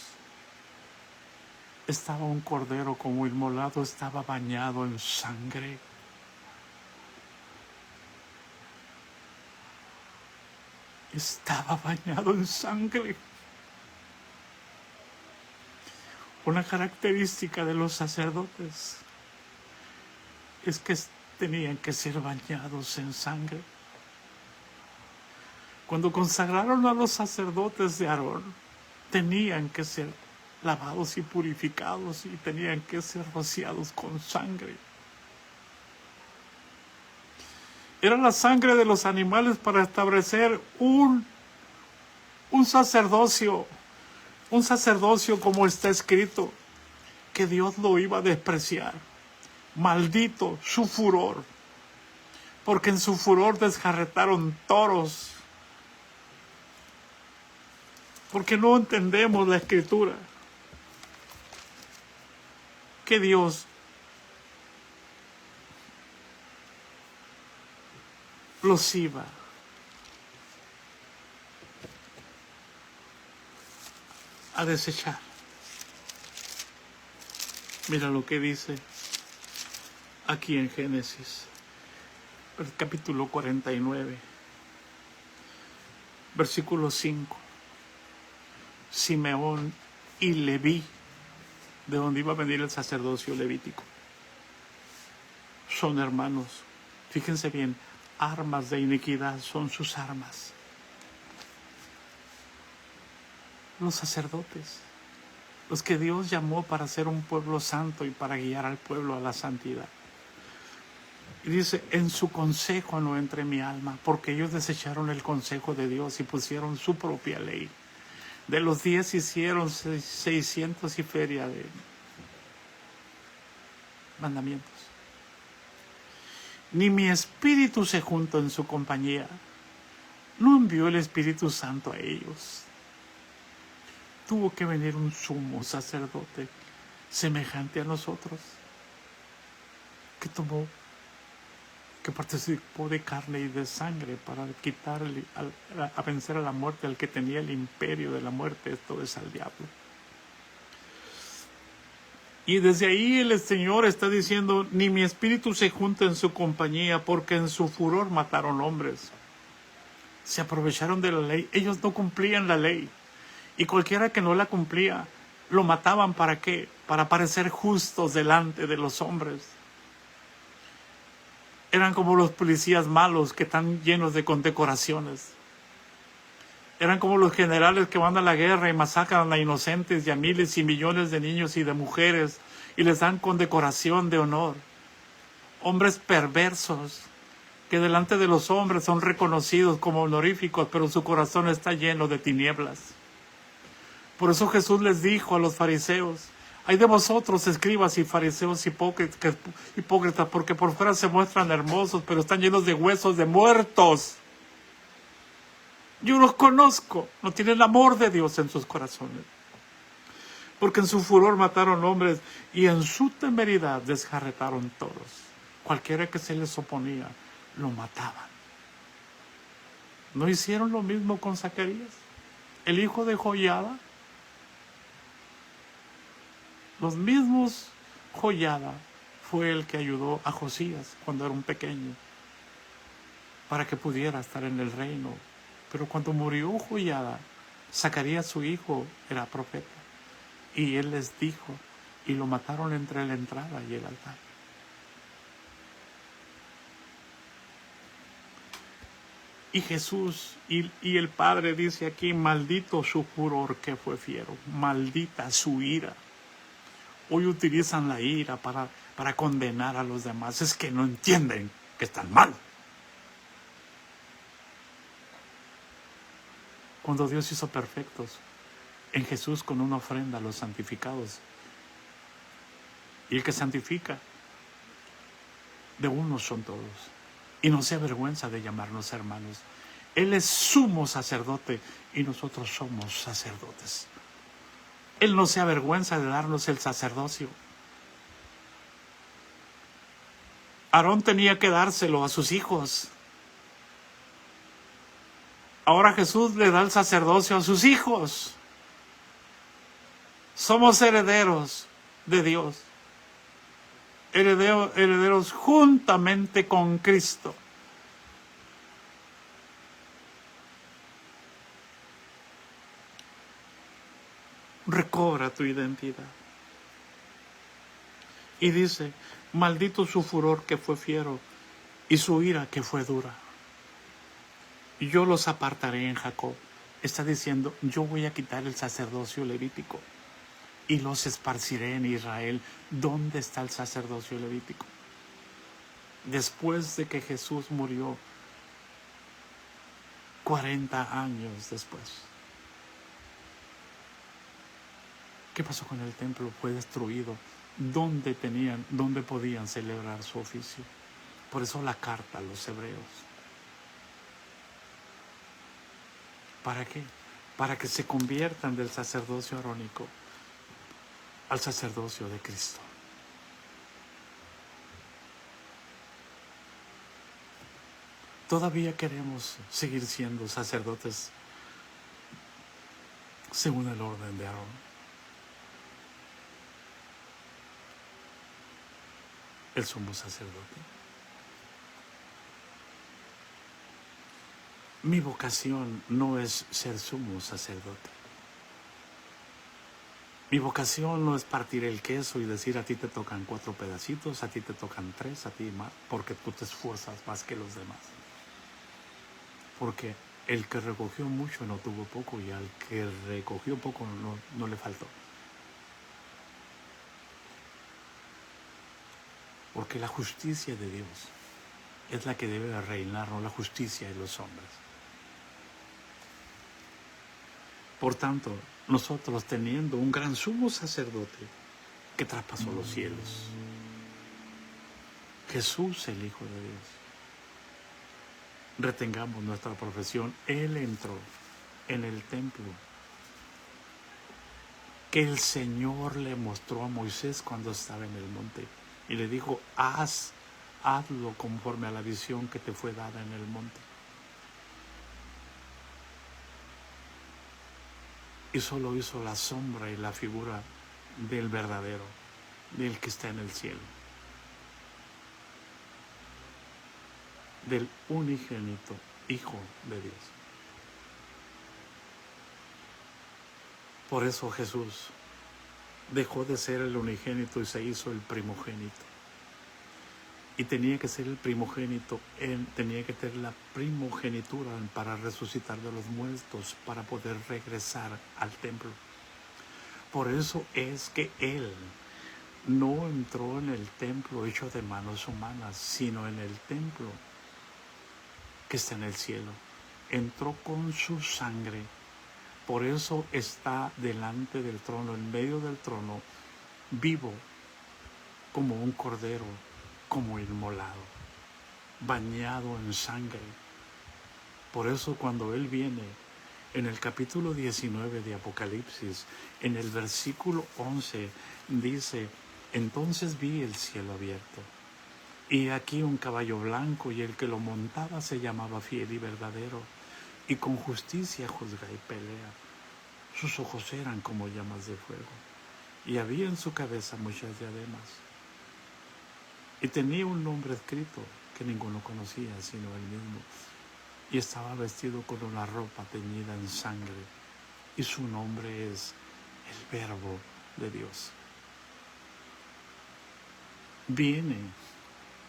Estaba un cordero como inmolado, estaba bañado en sangre. Estaba bañado en sangre. Una característica de los sacerdotes es que tenían que ser bañados en sangre. Cuando consagraron a los sacerdotes de Aarón, tenían que ser lavados y purificados y tenían que ser rociados con sangre. Era la sangre de los animales para establecer un sacerdocio como está escrito, que Dios lo iba a despreciar. Maldito su furor, porque en su furor desjarretaron toros, porque no entendemos la Escritura, que Dios los iba a desechar. Mira lo que dice aquí en Génesis, el capítulo 49, versículo 5. Simeón y Leví, de donde iba a venir el sacerdocio levítico, son hermanos. Fíjense bien, armas de iniquidad son sus armas. Los sacerdotes, los que Dios llamó para ser un pueblo santo y para guiar al pueblo a la santidad. Y dice, en su consejo no entré mi alma, porque ellos desecharon el consejo de Dios y pusieron su propia ley. De los 10 hicieron 600 y feria de mandamientos. Ni mi espíritu se juntó en su compañía. No envió el Espíritu Santo a ellos. Tuvo que venir un sumo sacerdote semejante a nosotros, que participó de carne y de sangre para a vencer a la muerte, al que tenía el imperio de la muerte. Esto es al diablo. Y desde ahí el Señor está diciendo, ni mi espíritu se junta en su compañía, porque en su furor mataron hombres. Se aprovecharon de la ley. Ellos no cumplían la ley. Y cualquiera que no la cumplía, lo mataban. ¿Para qué? Para parecer justos delante de los hombres. Eran como los policías malos que están llenos de condecoraciones. Eran como los generales que van a la guerra y masacran a inocentes y a miles y millones de niños y de mujeres y les dan condecoración de honor. Hombres perversos que delante de los hombres son reconocidos como honoríficos, pero su corazón está lleno de tinieblas. Por eso Jesús les dijo a los fariseos, hay de vosotros, escribas y fariseos hipócritas, porque por fuera se muestran hermosos, pero están llenos de huesos de muertos. Yo los conozco, no tienen el amor de Dios en sus corazones. Porque en su furor mataron hombres y en su temeridad desjarretaron toros. Cualquiera que se les oponía, lo mataban. ¿No hicieron lo mismo con Zacarías, el hijo de Joiada? Los mismos Joiada fue el que ayudó a Josías cuando era un pequeño, para que pudiera estar en el reino. Pero cuando murió Joiada, Zacarías su hijo era profeta. Y él les dijo, y lo mataron entre la entrada y el altar. Y Jesús y el Padre dice aquí, maldito su furor que fue fiero, maldita su ira. Hoy utilizan la ira para condenar a los demás. Es que no entienden que están mal. Cuando Dios hizo perfectos en Jesús con una ofrenda a los santificados. Y el que santifica, de unos son todos. Y no se avergüenza de llamarnos hermanos. Él es sumo sacerdote y nosotros somos sacerdotes. Él no se avergüenza de darnos el sacerdocio. Aarón tenía que dárselo a sus hijos. Ahora Jesús le da el sacerdocio a sus hijos. Somos herederos de Dios. Herederos juntamente con Cristo. Recobra tu identidad. Y dice, maldito su furor que fue fiero y su ira que fue dura. Yo los apartaré en Jacob, está diciendo, yo voy a quitar el sacerdocio levítico y los esparciré en Israel. ¿Dónde está el sacerdocio levítico? Después de que Jesús murió, 40 años después. ¿Qué pasó con el templo? Fue destruido. ¿Dónde podían celebrar su oficio? Por eso la carta a los hebreos. ¿Para qué? Para que se conviertan del sacerdocio arónico al sacerdocio de Cristo. Todavía queremos seguir siendo sacerdotes según el orden de Aarón. El sumo sacerdote. Mi vocación no es ser sumo sacerdote. Mi vocación no es partir el queso y decir a ti te tocan 4 pedacitos, a ti te tocan 3, a ti más, porque tú te esfuerzas más que los demás. Porque el que recogió mucho no tuvo poco y al que recogió poco no le faltó. Porque la justicia de Dios es la que debe reinar, no la justicia de los hombres. Por tanto, nosotros teniendo un gran sumo sacerdote que traspasó los cielos, Jesús el Hijo de Dios, retengamos nuestra profesión. Él entró en el templo que el Señor le mostró a Moisés cuando estaba en el monte y le dijo, hazlo conforme a la visión que te fue dada en el monte. Y solo hizo la sombra y la figura del verdadero, del que está en el cielo, del unigénito Hijo de Dios. Por eso Jesús dejó de ser el unigénito y se hizo el primogénito. Y tenía que ser el primogénito, tenía que tener la primogenitura para resucitar de los muertos, para poder regresar al templo. Por eso es que Él no entró en el templo hecho de manos humanas, sino en el templo que está en el cielo. Entró con su sangre. Por eso está delante del trono, en medio del trono, vivo como un cordero, como inmolado, bañado en sangre. Por eso cuando Él viene, en el capítulo 19 de Apocalipsis, en el versículo 11, dice, entonces vi el cielo abierto, y aquí un caballo blanco, y el que lo montaba se llamaba Fiel y Verdadero, y con justicia juzga y pelea. Sus ojos eran como llamas de fuego, y había en su cabeza muchas diademas. Y tenía un nombre escrito que ninguno conocía sino él mismo. Y estaba vestido con una ropa teñida en sangre. Y su nombre es el Verbo de Dios. Viene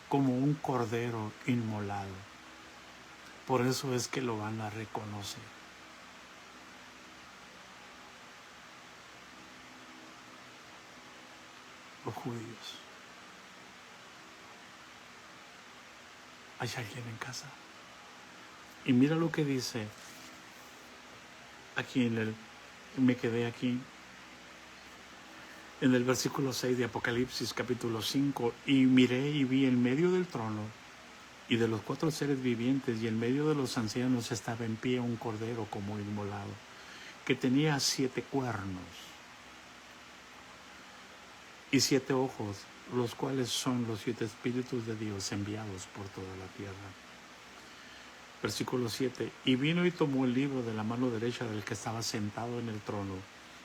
como un cordero inmolado. Por eso es que lo van a reconocer. Los judíos. ¿Hay alguien en casa? Y mira lo que dice aquí me quedé aquí en el versículo 6 de Apocalipsis capítulo 5, y miré y vi en medio del trono y de los 4 seres vivientes y en medio de los ancianos estaba en pie un cordero como inmolado, que tenía 7 cuernos y 7 ojos, los cuales son los 7 espíritus de Dios enviados por toda la tierra. Versículo 7, y vino y tomó el libro de la mano derecha del que estaba sentado en el trono.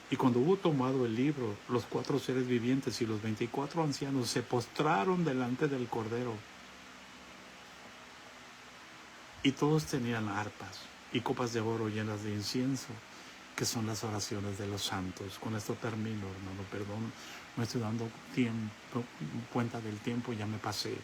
Y cuando hubo tomado el libro, los 4 seres vivientes y los 24 ancianos se postraron delante del Cordero. Y todos tenían arpas y copas de oro llenas de incienso, que son las oraciones de los santos. Con esto termino, hermano, perdón, me estoy dando cuenta del tiempo, ya me pasé.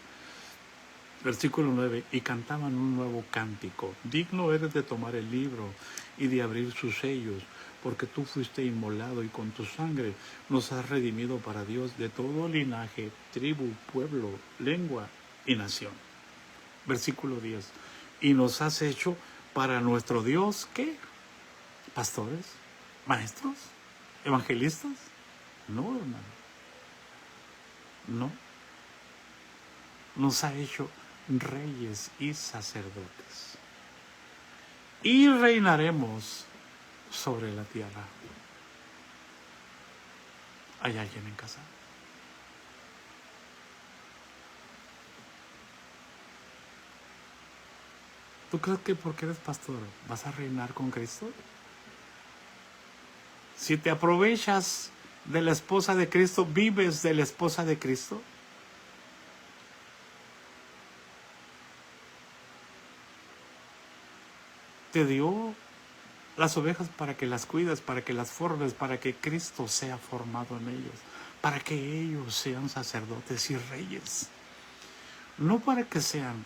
Versículo 9, y cantaban un nuevo cántico. Digno eres de tomar el libro y de abrir sus sellos, porque tú fuiste inmolado y con tu sangre nos has redimido para Dios de todo linaje, tribu, pueblo, lengua y nación. Versículo 10, y nos has hecho para nuestro Dios, ¿qué? ¿Pastores? ¿Maestros? ¿Evangelistas? No, hermano, no. Nos ha hecho reyes y sacerdotes. Y reinaremos sobre la tierra. ¿Hay alguien en casa? ¿Tú crees que porque eres pastor vas a reinar con Cristo? Si te aprovechas de la esposa de Cristo, vives de la esposa de Cristo. Te dio las ovejas para que las cuides, para que las formes, para que Cristo sea formado en ellos, para que ellos sean sacerdotes y reyes. No para que sean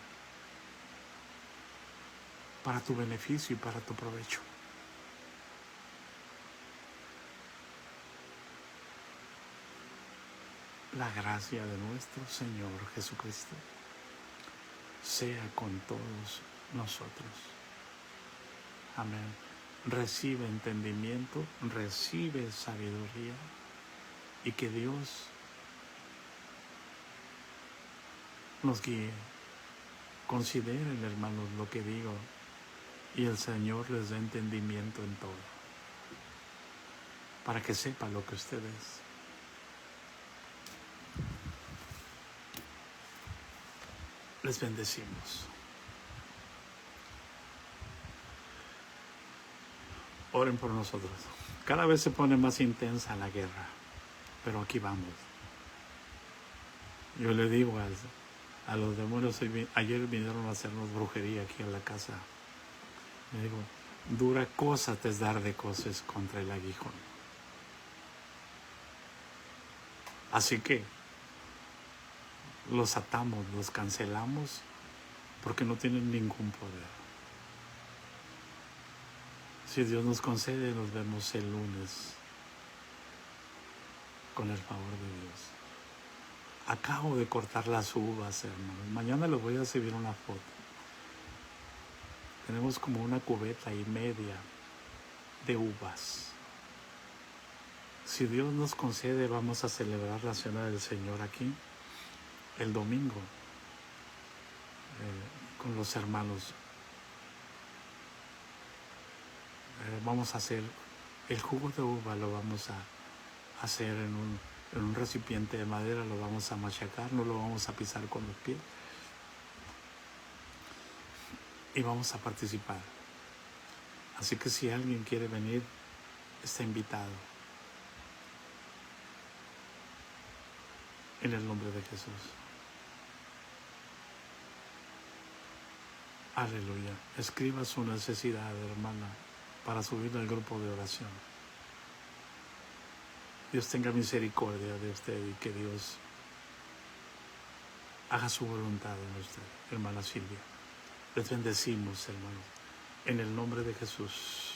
para tu beneficio y para tu provecho. La gracia de nuestro Señor Jesucristo sea con todos nosotros. Amén. Recibe entendimiento, recibe sabiduría y que Dios nos guíe. Consideren, hermanos, lo que digo y el Señor les dé entendimiento en todo, para que sepa lo que usted es. Les bendecimos. Oren por nosotros. Cada vez se pone más intensa la guerra, pero aquí vamos. Yo le digo a los demonios, ayer vinieron a hacernos brujería aquí en la casa. Le digo, dura cosa te es dar de cosas contra el aguijón. Así que los atamos, los cancelamos, porque no tienen ningún poder. Si Dios nos concede, nos vemos el lunes, con el favor de Dios. Acabo de cortar las uvas, hermanos. Mañana les voy a subir una foto. Tenemos como una cubeta y media de uvas. Si Dios nos concede, vamos a celebrar la Cena del Señor aquí el domingo con los hermanos. Vamos a hacer el jugo de uva, lo vamos a hacer en un recipiente de madera, lo vamos a machacar, no lo vamos a pisar con los pies y vamos a participar. Así que si alguien quiere venir, está invitado. En el nombre de Jesús. Aleluya. Escriba su necesidad, hermana, para subir al grupo de oración. Dios tenga misericordia de usted y que Dios haga su voluntad en usted, hermana Silvia. Les bendecimos, hermanos, en el nombre de Jesús.